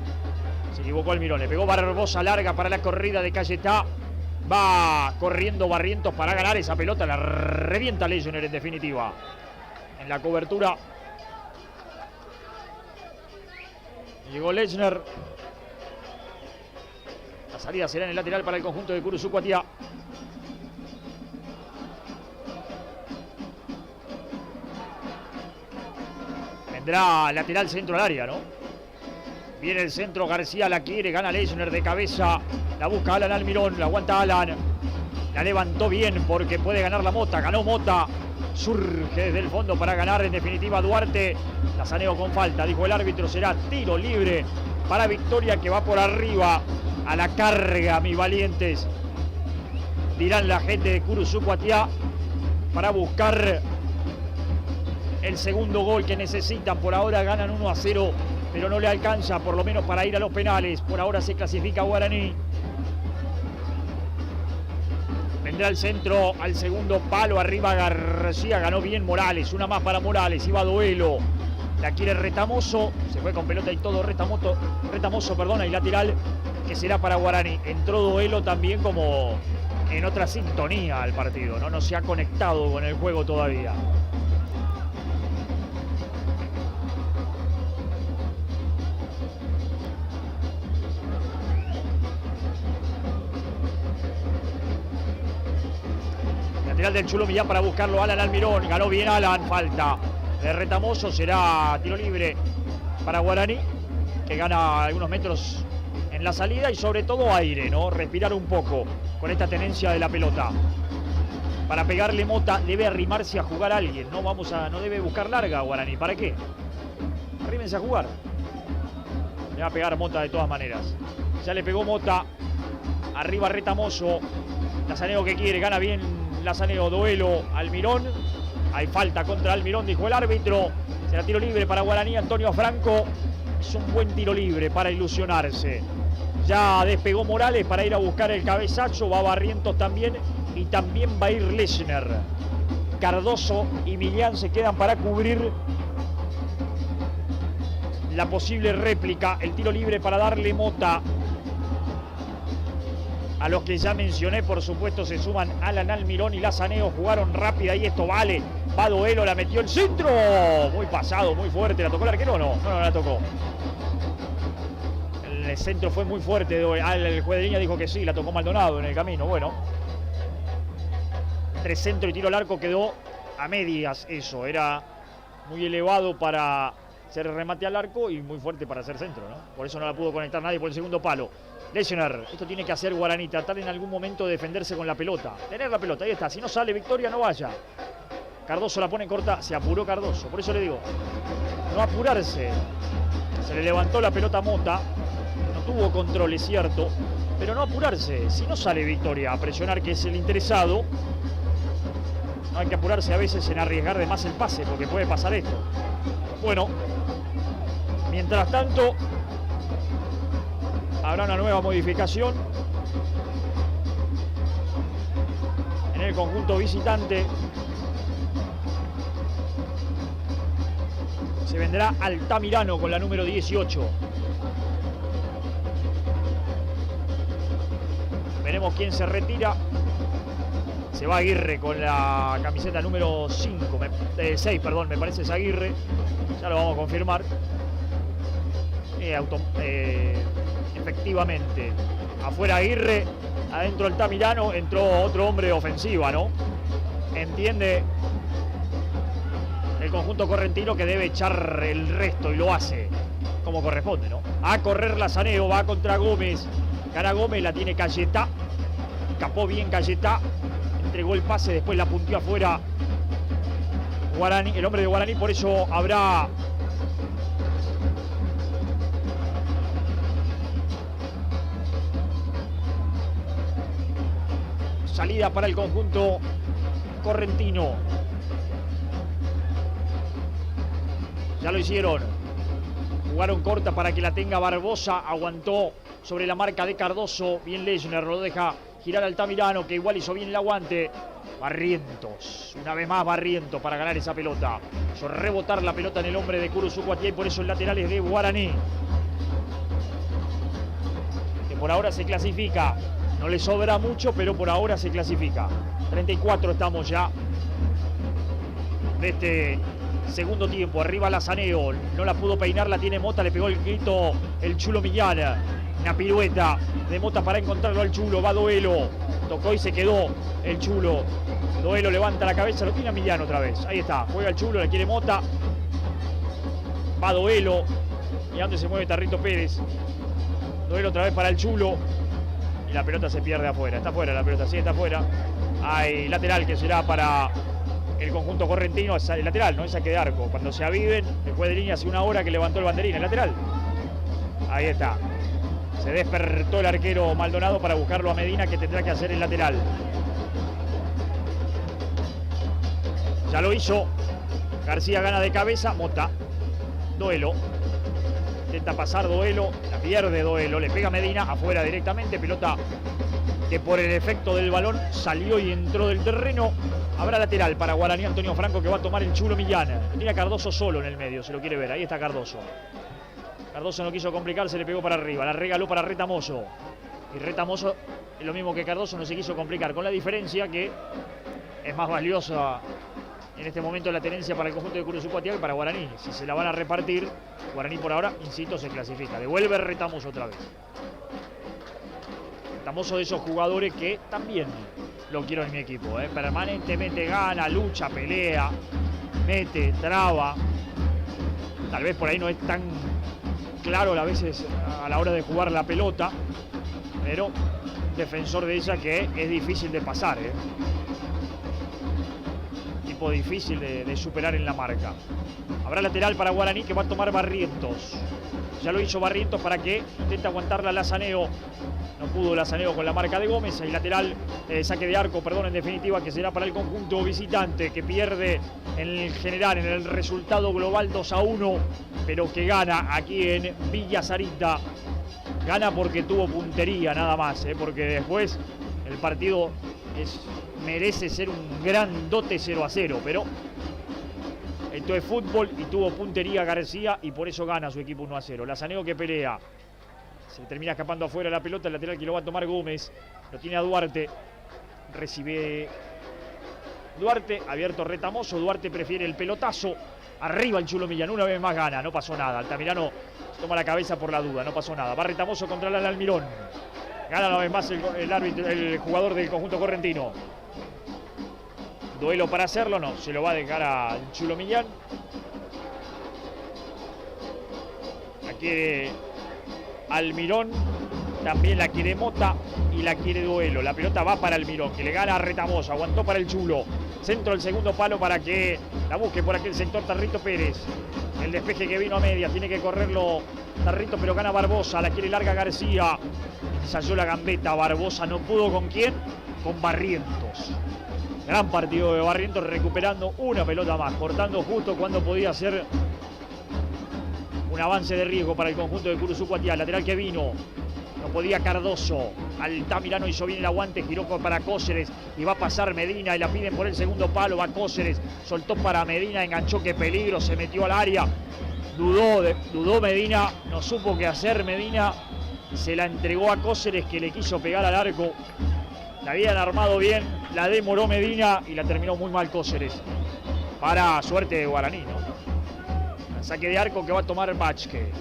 Se equivocó Almirón. Le pegó Barbosa larga para la corrida de Cayetá. Va corriendo Barrientos para ganar esa pelota. La revienta Lechner en definitiva. En la cobertura llegó Lechner. La salida será en el lateral para el conjunto de Curuzucuatiá. Vendrá lateral centro al área, ¿no? Viene el centro, García la quiere, gana Lechner de cabeza. La busca Alan Almirón, la aguanta Alan. La levantó bien porque puede ganar la Mota. Ganó Mota. Surge desde el fondo para ganar en definitiva Duarte. Lazaneo con falta, dijo el árbitro, será tiro libre para Victoria, que va por arriba a la carga, mis valientes. Dirán la gente de Curuzucuatiá para buscar el segundo gol que necesitan. Por ahora ganan 1-0, pero no le alcanza por lo menos para ir a los penales. Por ahora se clasifica Guaraní. Vendrá el centro al segundo palo, arriba García, ganó bien Morales, una más para Morales, iba Doelo, la quiere Retamoso, se fue con pelota y todo Retamoso, perdona, y lateral que será para Guaraní. Entró Doelo también como en otra sintonía al partido, no se ha conectado con el juego todavía. Lateral del Chulo Millán para buscarlo Alan Almirón. Ganó bien Alan, falta de Retamoso. Será tiro libre para Guaraní, que gana algunos metros en la salida y sobre todo aire, ¿no? Respirar un poco con esta tenencia de la pelota. Para pegarle Mota debe arrimarse a jugar a alguien. No debe buscar larga Guaraní. ¿Para qué? Arrímense a jugar. Le va a pegar Mota de todas maneras. Ya le pegó Mota. Arriba Retamoso. Lazaneo que quiere, gana bien Lazaneo, Doelo, Almirón. Hay falta contra Almirón, dijo el árbitro. Será tiro libre para Guaraní. Antonio Franco. Es un buen tiro libre para ilusionarse. Ya despegó Morales para ir a buscar el cabezazo. Va Barrientos también. Y también va a ir Lechner. Cardoso y Millán se quedan para cubrir la posible réplica. El tiro libre para darle Mota. A los que ya mencioné, por supuesto, se suman Alan Almirón y Lazaneo. Jugaron rápida y esto vale. Va Doelo, la metió el centro. Muy pasado, muy fuerte. ¿La tocó el arquero o no? No la tocó. El centro fue muy fuerte. El juez de línea dijo que sí, la tocó Maldonado en el camino. Bueno. Entre centro y tiro al arco quedó a medias eso. Era muy elevado para ser remate al arco y muy fuerte para hacer centro, ¿no? Por eso no la pudo conectar nadie por el segundo palo. Lechner, esto tiene que hacer Guaraní, tratar en algún momento de defenderse con la pelota. Tener la pelota, ahí está. Si no sale Victoria, no vaya. Cardoso la pone corta, se apuró Cardoso. Por eso le digo, no apurarse. Se le levantó la pelota a Mota. No tuvo control, es cierto. Pero no apurarse. Si no sale Victoria a presionar, que es el interesado, no hay que apurarse a veces en arriesgar de más el pase, porque puede pasar esto. Bueno, mientras tanto, habrá una nueva modificación en el conjunto visitante. Se vendrá Altamirano con la número 18. Veremos quién se retira. Se va Aguirre con la camiseta número 6, perdón, me parece es Aguirre. Ya lo vamos a confirmar. Efectivamente, afuera Aguirre, adentro Altamirano, entró otro hombre ofensiva, ¿no? Entiende el conjunto correntino, que debe echar el resto y lo hace como corresponde, ¿no? A correr Lazaneo, va contra Gómez. Gana Gómez, la tiene Cayetá. Escapó bien Cayetá. Entregó el pase, después la puntió afuera Guaraní, el hombre de Guaraní, por eso habrá salida para el conjunto correntino. Ya lo hicieron. Jugaron corta para que la tenga Barbosa. Aguantó sobre la marca de Cardoso. Bien Lechner, lo deja girar Altamirano, que igual hizo bien el aguante. Barrientos, una vez más Barrientos para ganar esa pelota. Hizo rebotar la pelota en el hombre de Curuzucuatiá y por eso el lateral es de Guaraní, que por ahora se clasifica. No le sobra mucho, pero por ahora se clasifica. 34 estamos ya de este segundo tiempo. Arriba Lazaneo, no la pudo peinar, la tiene Mota, le pegó el grito el Chulo Millán. Una pirueta de Mota para encontrarlo al Chulo, va Doelo. Tocó y se quedó el Chulo. Doelo levanta la cabeza, lo tiene a Millán otra vez. Ahí está, juega el Chulo, la quiere Mota. Va Doelo. Y a dónde se mueve Tarrito Pérez. Doelo otra vez para el Chulo. Y la pelota se pierde afuera. Está afuera la pelota, sí, está afuera. Hay lateral que será para el conjunto correntino. El lateral, no es saque de arco. Cuando se aviven, después de línea, hace una hora que levantó el banderín. El lateral. Ahí está. Se despertó el arquero Maldonado para buscarlo a Medina, que tendrá que hacer el lateral. Ya lo hizo. García gana de cabeza. Mota. Doelo. Intenta pasar Doelo. La pierde Doelo. Le pega Medina. Afuera directamente. Pelota que por el efecto del balón salió y entró del terreno. Habrá lateral para Guaraní. Antonio Franco, que va a tomar el Chulo Millán. Tiene a Cardoso solo en el medio. Se lo quiere ver. Ahí está Cardoso. Cardoso no quiso complicarse, le pegó para arriba, la regaló para Retamoso. Y Retamoso es lo mismo que Cardoso, no se quiso complicar, con la diferencia que es más valiosa en este momento la tenencia para el conjunto de Curuzucuatiá que para Guaraní. Si se la van a repartir, Guaraní por ahora, insisto, se clasifica. Devuelve Retamoso otra vez. Retamoso, de esos jugadores que también lo quiero en mi equipo, permanentemente gana, lucha, pelea, mete, traba. Tal vez por ahí no es tan claro a veces a la hora de jugar la pelota, pero defensor de ella que es difícil de pasar, tipo difícil de superar en la marca. Habrá lateral para Guaraní, que va a tomar Barrientos. Ya lo hizo Barrientos para que intenta aguantarla Lazaneo. No pudo Lazaneo con la marca de Gómez. Hay lateral, saque de arco, perdón, en definitiva, que será para el conjunto visitante, que pierde en el general, en el resultado global 2-1, pero que gana aquí en Villa Sarita. Gana porque tuvo puntería nada más, porque después el partido merece ser un grandote 0-0, pero esto es fútbol y tuvo puntería García y por eso gana su equipo 1-0. Lazaneo, que pelea. Se termina escapando afuera la pelota, el lateral que lo va a tomar Gómez. Lo tiene a Duarte. Recibe Duarte, abierto Retamoso. Duarte prefiere el pelotazo. Arriba el Chulo Millán, una vez más gana, no pasó nada. Altamirano toma la cabeza por la duda, no pasó nada. Va Retamoso contra el Almirón. Gana una vez más el árbitro, el jugador del conjunto correntino. Duelo para hacerlo, no, se lo va a dejar al Chulo Millán. Aquí Almirón, también la quiere Mota y la quiere Duelo. La pelota va para Almirón, que le gana a Retamoso, aguantó para el Chulo. Centro del segundo palo para que la busque por aquel sector Tarrito Pérez. El despeje que vino a media, tiene que correrlo Tarrito, pero gana Barbosa, la quiere larga García. Ensayó la gambeta, Barbosa no pudo, ¿con quién? Con Barrientos. Gran partido de Barrientos, recuperando una pelota más, cortando justo cuando podía ser un avance de riesgo para el conjunto de Curuzucuatiá. Lateral que vino, no podía Cardoso. Altamirano hizo bien el aguante, giró para Cóceres y va a pasar Medina y la piden por el segundo palo. Va Cóceres, soltó para Medina, enganchó, qué peligro, se metió al área. Dudó Medina, no supo qué hacer Medina. Se la entregó a Cóceres, que le quiso pegar al arco. La habían armado bien, la demoró Medina y la terminó muy mal Cóceres. Para suerte de Guaraní, ¿no? Saque de arco que va a tomar Bachke.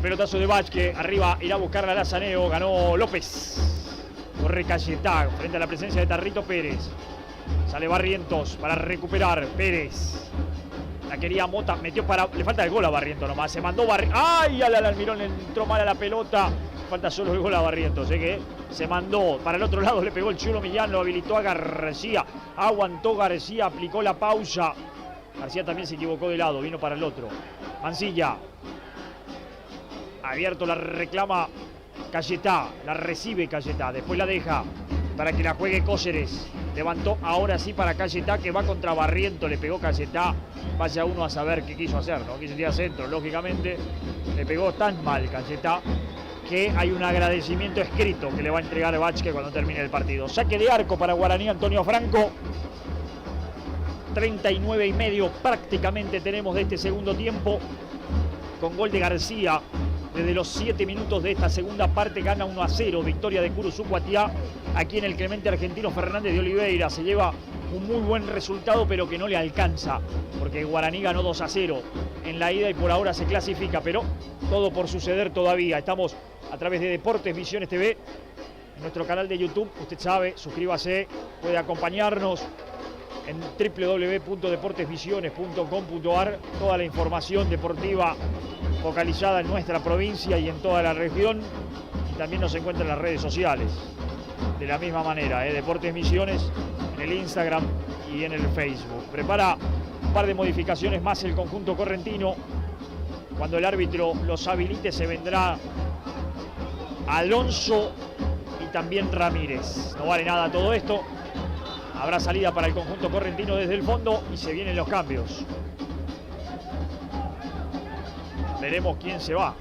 pelotazo de Vázquez, arriba irá a buscarla Lazaneo, ganó López. Corre Cayetá frente a la presencia de Tarrito Pérez. Sale Barrientos para recuperar Pérez. La quería Mota, metió para... Le falta el gol a Barrientos nomás. Se mandó Barrientos. ¡Ay! Al Almirón le entró mal a la pelota. Falta solo el gol a Barrientos. Que se mandó para el otro lado. Le pegó el Chulo Millán. Lo habilitó a García. Aguantó García. Aplicó la pausa. García también se equivocó de lado. Vino para el otro. Mancilla. Abierto, la reclama Cayetá. La recibe Cayetá. Después la deja para que la juegue Cóceres. Levantó ahora sí para Cayetá, que va contra Barrientos. Le pegó Cayetá. Vaya uno a saber qué quiso hacer, ¿no? Quiso tirar centro, lógicamente. Le pegó tan mal Cayetá que hay un agradecimiento escrito que le va a entregar Vázquez cuando termine el partido. Saque de arco para Guaraní, Antonio Franco. 39,5 prácticamente tenemos de este segundo tiempo. Con gol de García. Desde los 7 minutos de esta segunda parte gana 1-0. Victoria de Curuzú Cuatiá. Aquí en el Clemente Argentino Fernández de Oliveira. Se lleva un muy buen resultado, pero que no le alcanza. Porque Guaraní ganó 2-0 en la ida y por ahora se clasifica. Pero todo por suceder todavía. Estamos a través de Deportes Visiones TV. En nuestro canal de YouTube. Usted sabe, suscríbase. Puede acompañarnos en www.deportesvisiones.com.ar. Toda la información deportiva focalizada en nuestra provincia y en toda la región, y también nos encuentra en las redes sociales de la misma manera, Deportes Misiones en el Instagram y en el Facebook. Prepara un par de modificaciones más el conjunto correntino. Cuando el árbitro los habilite se vendrá Alonso y también Ramírez. No vale nada todo esto. Habrá salida para el conjunto correntino desde el fondo y se vienen los cambios. Veremos quién se va.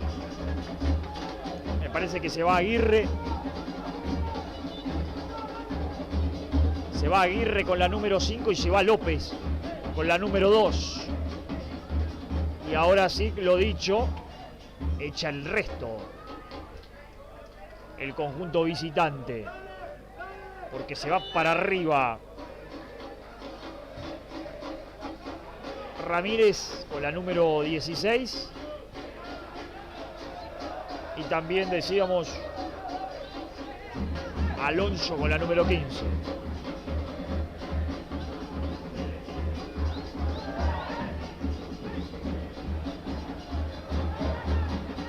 Me parece que se va Aguirre. Se va Aguirre con la número 5 y se va López con la número 2. Y ahora sí, lo dicho, echa el resto el conjunto visitante. Porque se va para arriba Ramírez con la número 16. Y también decíamos Alonso con la número 15.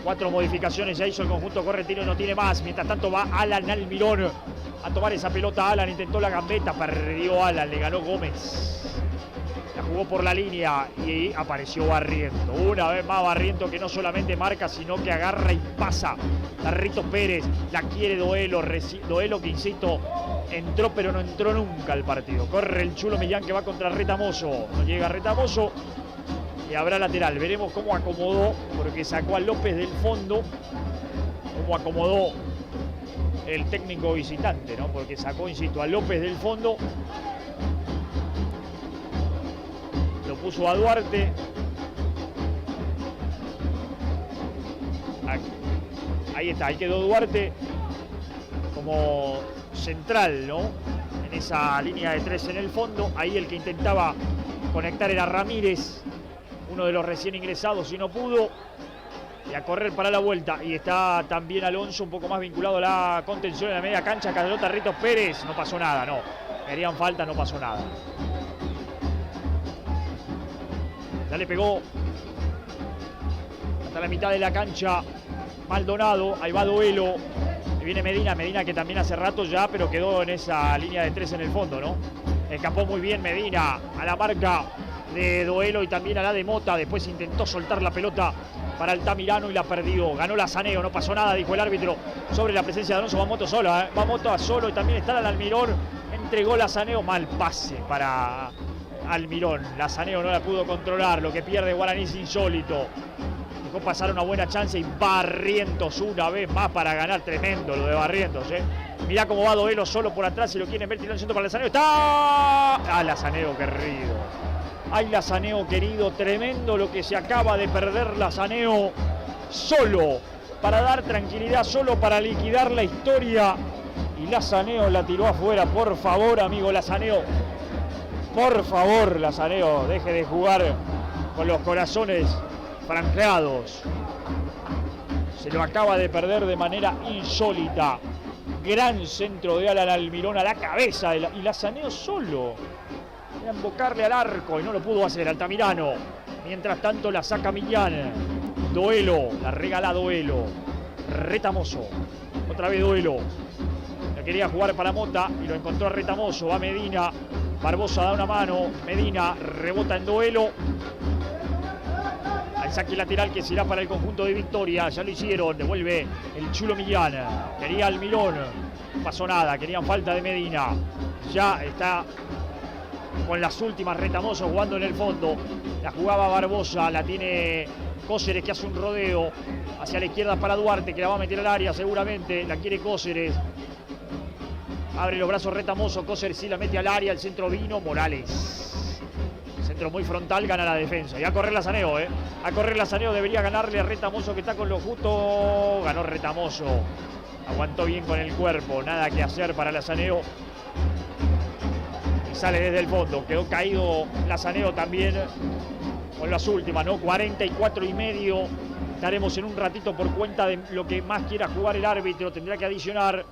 Cuatro modificaciones ya hizo el conjunto correntino y no tiene más. Mientras tanto va Alan Almirón a tomar esa pelota. Alan intentó la gambeta, perdió Alan, le ganó Gómez. La jugó por la línea y apareció Barrientos. Una vez más Barrientos, que no solamente marca, sino que agarra y pasa. Tarrito Pérez la quiere Duelo. Duelo que, insisto, entró pero no entró nunca al partido. Corre el Chulo Millán que va contra Retamoso. No llega Retamoso y habrá lateral. Veremos cómo acomodó, porque sacó a López del fondo. Cómo acomodó el técnico visitante, ¿no? Porque sacó, insisto, a López del fondo. Lo puso a Duarte. Ahí está, ahí quedó Duarte como central, ¿no? En esa línea de 3 en el fondo. Ahí el que intentaba conectar era Ramírez, uno de los recién ingresados, y no pudo. Y a correr para la vuelta. Y está también Alonso un poco más vinculado a la contención en la media cancha. Cayó Tarrito Pérez. No pasó nada, no. Querían falta, no pasó nada. Ya le pegó hasta la mitad de la cancha Maldonado. Ahí va Duelo. Y viene Medina. Medina que también hace rato ya, pero quedó en esa línea de 3 en el fondo, ¿no? Escapó muy bien Medina a la marca de Duelo y también a la de Mota. Después intentó soltar la pelota para Altamirano y la perdió. Ganó Lazaneo, no pasó nada, dijo el árbitro sobre la presencia de Alonso. Va Moto solo, va Moto solo y también está el Almirón. Entregó Lazaneo, mal pase para Almirón. Lazaneo no la pudo controlar. Lo que pierde Guaraní es insólito. Dejó pasar una buena chance y Barrientos una vez más para ganar. Tremendo lo de Barrientos, Mirá cómo va Duelo solo por atrás. Si lo quieren ver, tirando el centro para Lazaneo. ¡Está! ¡Ah, Lazaneo, querido! ¡Ay, Lazaneo, querido! Tremendo lo que se acaba de perder Lazaneo. Solo para dar tranquilidad, solo para liquidar la historia. Y Lazaneo la tiró afuera. Por favor, amigo Lazaneo. Por favor, Lazaneo, deje de jugar con los corazones franqueados. Se lo acaba de perder de manera insólita. Gran centro de Alan Almirón a la cabeza y la Saneo solo. Era embocarle al arco y no lo pudo hacer Altamirano. Mientras tanto la saca Millán. Duelo, la regala Duelo. Retamoso. Otra vez Duelo. La quería jugar para Mota y lo encontró a Retamoso. Va Medina. Barbosa da una mano. Medina rebota en Duelo. Al saque lateral que será para el conjunto de Victoria. Ya lo hicieron. Devuelve el Chulo Millán. Quería Almirón. No pasó nada. Querían falta de Medina. Ya está con las últimas Retamoso jugando en el fondo. La jugaba Barbosa. La tiene Cóceres, que hace un rodeo hacia la izquierda para Duarte, que la va a meter al área seguramente. La quiere Cóceres. Abre los brazos Retamoso. Cóceres sí la mete al área. El centro vino Morales. Centro muy frontal, gana la defensa. Y a correr la Saneo, A correr la Saneo, debería ganarle a Retamoso, que está con lo justo. Ganó Retamoso. Aguantó bien con el cuerpo. Nada que hacer para la Saneo. Y sale desde el fondo. Quedó caído la Saneo también con las últimas, ¿no? 44,5. Estaremos en un ratito por cuenta de lo que más quiera jugar el árbitro. Tendrá que adicionar.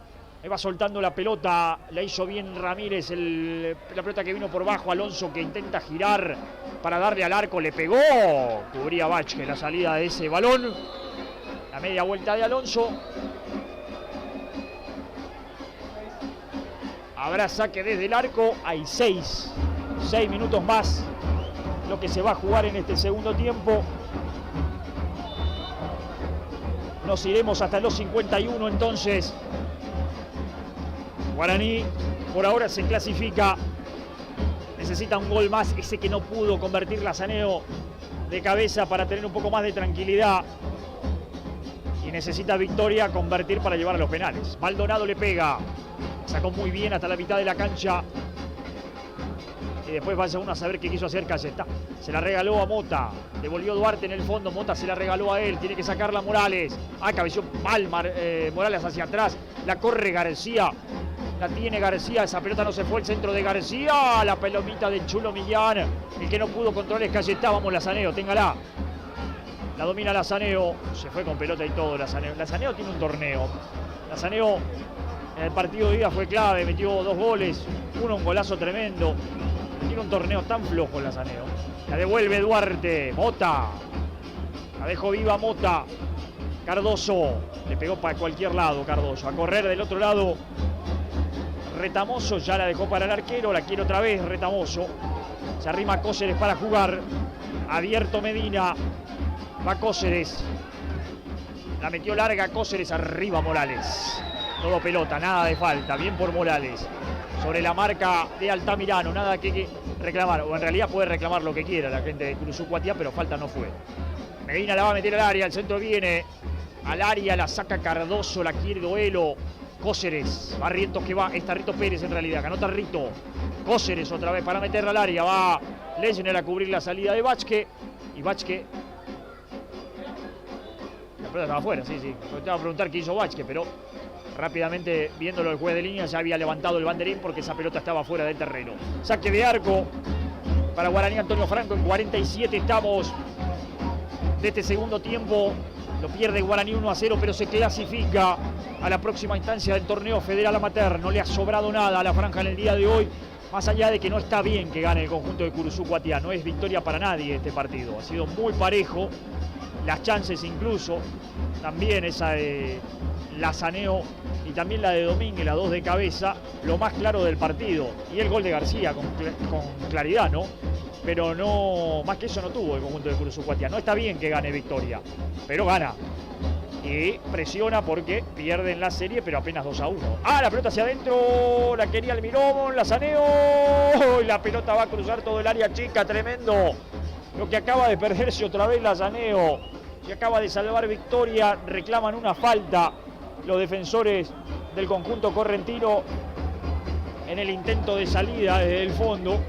Va soltando la pelota, la hizo bien Ramírez, la pelota que vino por bajo, Alonso que intenta girar para darle al arco, le pegó, cubría Vázquez la salida de ese balón, la media vuelta de Alonso. Habrá saque desde el arco, hay 6 minutos más, lo que se va a jugar en este segundo tiempo. Nos iremos hasta los 51 entonces. Guaraní por ahora se clasifica, necesita un gol más, ese que no pudo convertir la Saneo de cabeza para tener un poco más de tranquilidad. Y necesita Victoria convertir para llevar a los penales. Maldonado le pega, sacó muy bien hasta la mitad de la cancha. Y después vaya uno a saber qué quiso hacer Cayetá. Se la regaló a Mota, devolvió Duarte en el fondo, Mota se la regaló a él, tiene que sacarla Morales. Cabeció mal Morales hacia atrás, la corre García. La tiene García, esa pelota no se fue, el centro de García, la pelomita del Chulo Millán, el que no pudo controlar es Cayetá, vamos la Saneo, téngala. La domina la Saneo, se fue con pelota y todo la Saneo. La Saneo tiene un torneo, la Saneo en el partido de ida fue clave, metió 2 goles, uno un golazo tremendo. Tiene un torneo tan flojo la Saneo. La devuelve Duarte, Mota, la dejó viva Mota. Cardoso, le pegó para cualquier lado Cardoso, a correr del otro lado. Retamoso ya la dejó para el arquero, la quiere otra vez Retamoso. Se arrima Cóceres para jugar. Abierto Medina. Va Cóceres. La metió larga Cóceres, arriba Morales. Todo pelota, nada de falta. Bien por Morales. Sobre la marca de Altamirano, nada que reclamar. O en realidad puede reclamar lo que quiera la gente de Curuzucuatiá, pero falta no fue. Medina la va a meter al área, el centro viene al área, la saca Cardoso, la quiere Duelo. Cóceres, Barrientos que va, está Rito Pérez en realidad, ganó Rito. Cóceres otra vez para meterla al área, va Leyner a cubrir la salida de Vázquez. Y Vázquez, la pelota estaba afuera, sí. Me estaba a preguntar qué hizo Vázquez, pero rápidamente viéndolo el juez de línea ya había levantado el banderín porque esa pelota estaba fuera del terreno. Saque de arco para Guaraní Antonio Franco, en 47 estamos de este segundo tiempo. Lo pierde Guaraní 1-0, pero se clasifica a la próxima instancia del torneo federal amateur. No le ha sobrado nada a la franja en el día de hoy, más allá de que no está bien que gane el conjunto de Curuzucuatiá. No es victoria para nadie este partido. Ha sido muy parejo, las chances incluso, también esa de la Saneo y también la de Domínguez, la 2 de cabeza, lo más claro del partido. Y el gol de García con claridad, ¿no? Pero no, más que eso no tuvo el conjunto de Curuzucuatiá. No está bien que gane Victoria, pero gana. Y presiona porque pierden la serie, pero apenas 2-1. La pelota hacia adentro, la quería Almirón, la Saneo. Y la pelota va a cruzar todo el área chica, tremendo. Lo que acaba de perderse otra vez la Saneo. Se acaba de salvar Victoria, reclaman una falta los defensores del conjunto correntino en el intento de salida desde el fondo.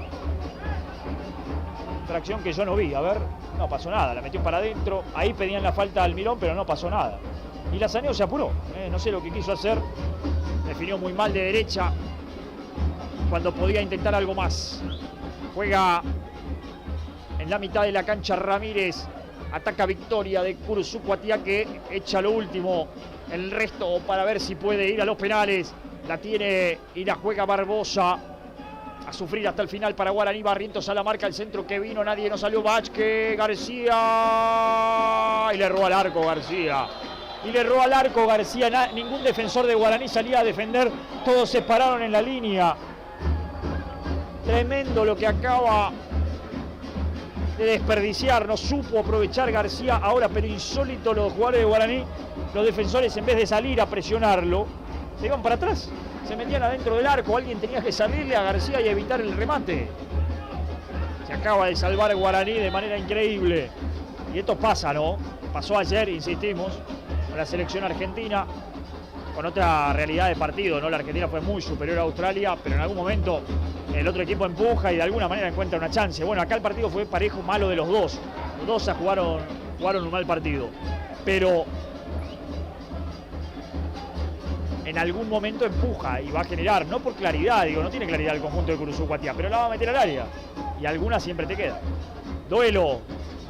Fracción que yo no vi, a ver, no pasó nada, la metió para adentro, ahí pedían la falta al Almirón, pero no pasó nada. Y la Saneo se apuró, no sé lo que quiso hacer, definió muy mal de derecha, cuando podía intentar algo más. Juega en la mitad de la cancha Ramírez, Ataca Victoria de Curuzucuatiá, que echa lo último, el resto para ver si puede ir a los penales. La tiene y la juega Barbosa. A sufrir hasta el final para Guaraní. Barrientos a la marca, el centro que vino, nadie no salió. Vázquez, García. Y le erró al arco García. Ningún defensor de Guaraní salía a defender. Todos se pararon en la línea. Tremendo lo que acaba de desperdiciar. No supo aprovechar García ahora, pero insólito los jugadores de Guaraní. Los defensores, en vez de salir a presionarlo, se iban para atrás. Se metían adentro del arco. Alguien tenía que salirle a García y evitar el remate. Se acaba de salvar Guaraní de manera increíble. Y esto pasa, ¿no? Pasó ayer, insistimos, con la selección argentina, con otra realidad de partido, ¿no? La Argentina fue muy superior a Australia, pero en algún momento el otro equipo empuja y de alguna manera encuentra una chance. Bueno, acá el partido fue parejo, malo de los dos. Los dos jugaron un mal partido. Pero en algún momento empuja y va a generar, no por claridad, no tiene claridad el conjunto de Curuzucuatiá, pero la va a meter al área. Y alguna siempre te queda. Duelo.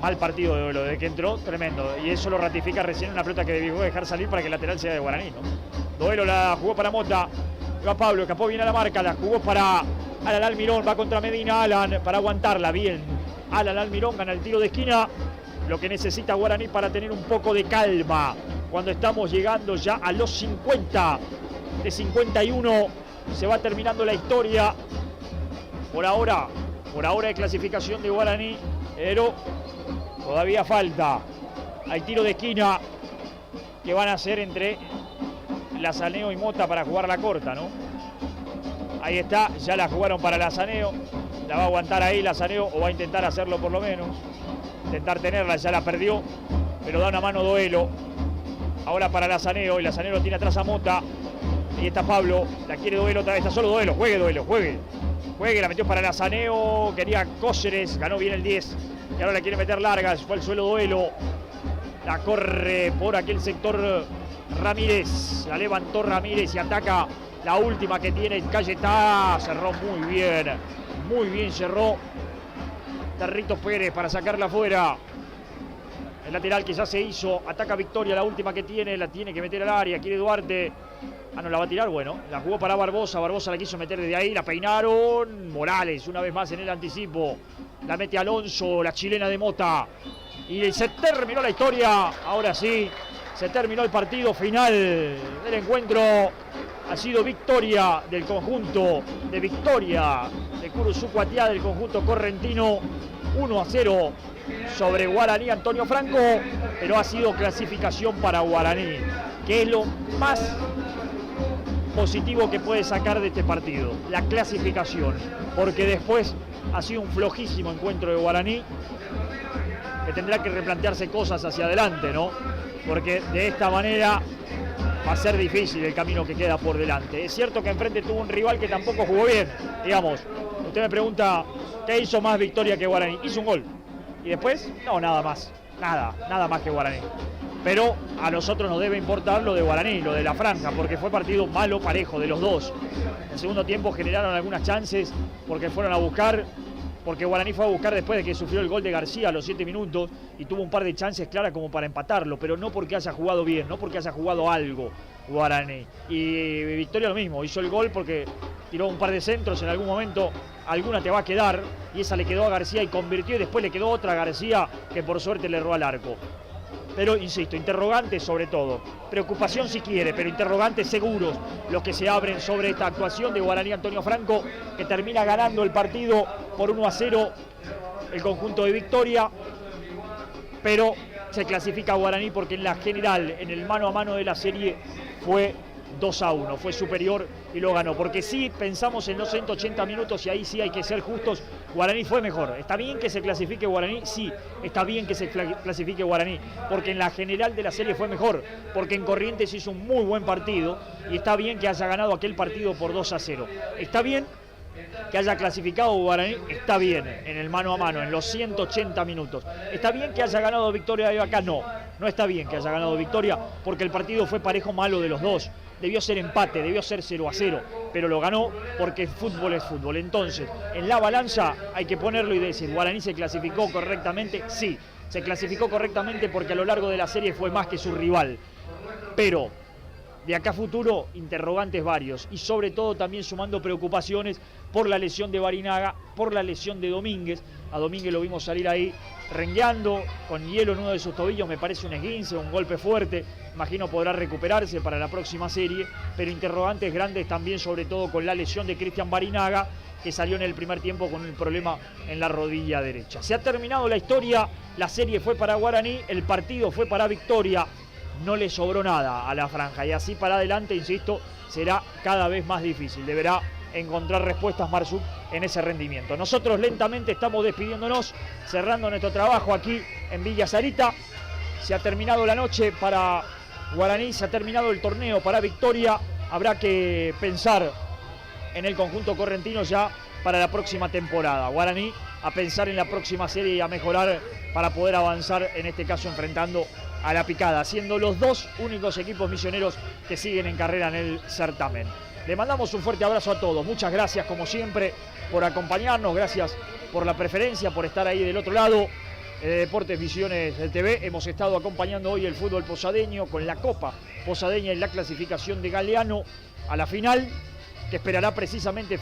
Mal partido de Duelo, desde que entró, tremendo. Y eso lo ratifica recién una pelota que debió dejar salir para que el lateral sea de Guaraní, ¿no? Duelo la jugó para Mota. Va Pablo, escapó bien a la marca, la jugó para Alan Almirón, va contra Medina, Alan, para aguantarla bien. Alan Almirón gana el tiro de esquina. Lo que necesita Guaraní para tener un poco de calma. Cuando estamos llegando ya a los 50 de 51, se va terminando la historia. Por ahora de clasificación de Guaraní, pero todavía falta. Hay tiro de esquina que van a hacer entre Lazaneo y Mota para jugar la corta, ¿no? Ahí está, ya la jugaron para Lazaneo. La va a aguantar ahí Lazaneo, o va a intentar hacerlo por lo menos. Intentar tenerla, ya la perdió, pero da una mano Duelo. Ahora para Lazaneo, y Lazaneo lo tiene atrás a Mota. Ahí está Pablo, la quiere Duelo otra vez, está solo Duelo, juegue, la metió para Lazaneo, quería Cóceres, ganó bien el 10. Y ahora la quiere meter larga, fue al suelo Duelo. La corre por aquel sector Ramírez. La levantó Ramírez y ataca la última que tiene Cayetá. Cerró muy bien cerró Territo Pérez para sacarla afuera. El lateral que ya se hizo. Ataca Victoria, la última que tiene. La tiene que meter al área, quiere Duarte. Ah, no la va a tirar, bueno. La jugó para Barbosa. Barbosa la quiso meter desde ahí. La peinaron. Morales, una vez más en el anticipo. La mete Alonso, la chilena de Mota. Y se terminó la historia. Ahora sí, se terminó el partido final del encuentro. Ha sido victoria del conjunto de Victoria de Curuzucuatiá, del conjunto correntino. 1-0 sobre Guaraní, Antonio Franco. Pero ha sido clasificación para Guaraní, que es lo más positivo que puede sacar de este partido, la clasificación, porque después ha sido un flojísimo encuentro de Guaraní, que tendrá que replantearse cosas hacia adelante, ¿no? Porque de esta manera va a ser difícil el camino que queda por delante. Es cierto que enfrente tuvo un rival que tampoco jugó bien, digamos. Usted me pregunta, ¿qué hizo más Victoria que Guaraní? Hizo un gol. ¿Y después? No, nada más que Guaraní. Pero a nosotros nos debe importar lo de Guaraní, lo de la franja, porque fue partido malo, parejo de los dos. En el segundo tiempo generaron algunas chances porque fueron a buscar, porque Guaraní fue a buscar después de que sufrió el gol de García a los 7 minutos y tuvo un par de chances claras como para empatarlo, pero no porque haya jugado bien, no porque haya jugado algo Guaraní. Y Victoria lo mismo, hizo el gol porque tiró un par de centros en algún momento, alguna te va a quedar, y esa le quedó a García y convirtió, y después le quedó otra a García que por suerte le erró al arco. Pero, insisto, interrogantes sobre todo. Preocupación si quiere, pero interrogantes seguros los que se abren sobre esta actuación de Guaraní Antonio Franco, que termina ganando el partido por 1-0 el conjunto de Victoria. Pero se clasifica Guaraní porque en la general, en el mano a mano de la serie, fue 2-1, fue superior y lo ganó. Porque si pensamos en los 180 minutos, y ahí sí hay que ser justos, Guaraní fue mejor. ¿Está bien que se clasifique Guaraní? Sí, está bien que se clasifique Guaraní, porque en la general de la serie fue mejor, porque en Corrientes hizo un muy buen partido, y está bien que haya ganado aquel partido por 2-0. Está bien que haya clasificado Guaraní, está bien en el mano a mano, en los 180 minutos. ¿Está bien que haya ganado Victoria de Vaca? No está bien que haya ganado Victoria, porque el partido fue parejo, malo de los dos. Debió ser empate, debió ser 0-0, pero lo ganó porque el fútbol es fútbol. Entonces, en la balanza hay que ponerlo y decir, ¿Guaraní se clasificó correctamente? Sí. Se clasificó correctamente porque a lo largo de la serie fue más que su rival. Pero de acá a futuro, interrogantes varios. Y sobre todo también sumando preocupaciones por la lesión de Barinaga, por la lesión de Domínguez. A Domínguez lo vimos salir ahí rengueando con hielo en uno de sus tobillos, me parece un esguince, un golpe fuerte. Imagino podrá recuperarse para la próxima serie. Pero interrogantes grandes también, sobre todo con la lesión de Cristian Barinaga, que salió en el primer tiempo con un problema en la rodilla derecha. Se ha terminado la historia, la serie fue para Guaraní, el partido fue para Victoria. No le sobró nada a la franja y así para adelante, insisto, será cada vez más difícil. Deberá encontrar respuestas Marsuk en ese rendimiento. Nosotros lentamente estamos despidiéndonos, cerrando nuestro trabajo aquí en Villa Sarita. Se ha terminado la noche para Guaraní, se ha terminado el torneo para Victoria. Habrá que pensar en el conjunto correntino ya para la próxima temporada. Guaraní a pensar en la próxima serie y a mejorar para poder avanzar, en este caso enfrentando a La Picada, siendo los dos únicos equipos misioneros que siguen en carrera en el certamen. Le mandamos un fuerte abrazo a todos, muchas gracias como siempre por acompañarnos, gracias por la preferencia, por estar ahí del otro lado. Deportes Visiones del TV, hemos estado acompañando hoy el fútbol posadeño con la Copa Posadeña en la clasificación de Galeano a la final, que esperará precisamente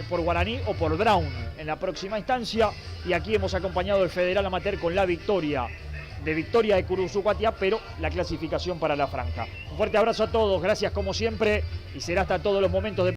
por Guaraní o por Brown en la próxima instancia. Y aquí hemos acompañado el Federal Amateur con la victoria de Curuzucuatia, pero la clasificación para la franja. Un fuerte abrazo a todos, gracias como siempre, y será hasta todos los momentos de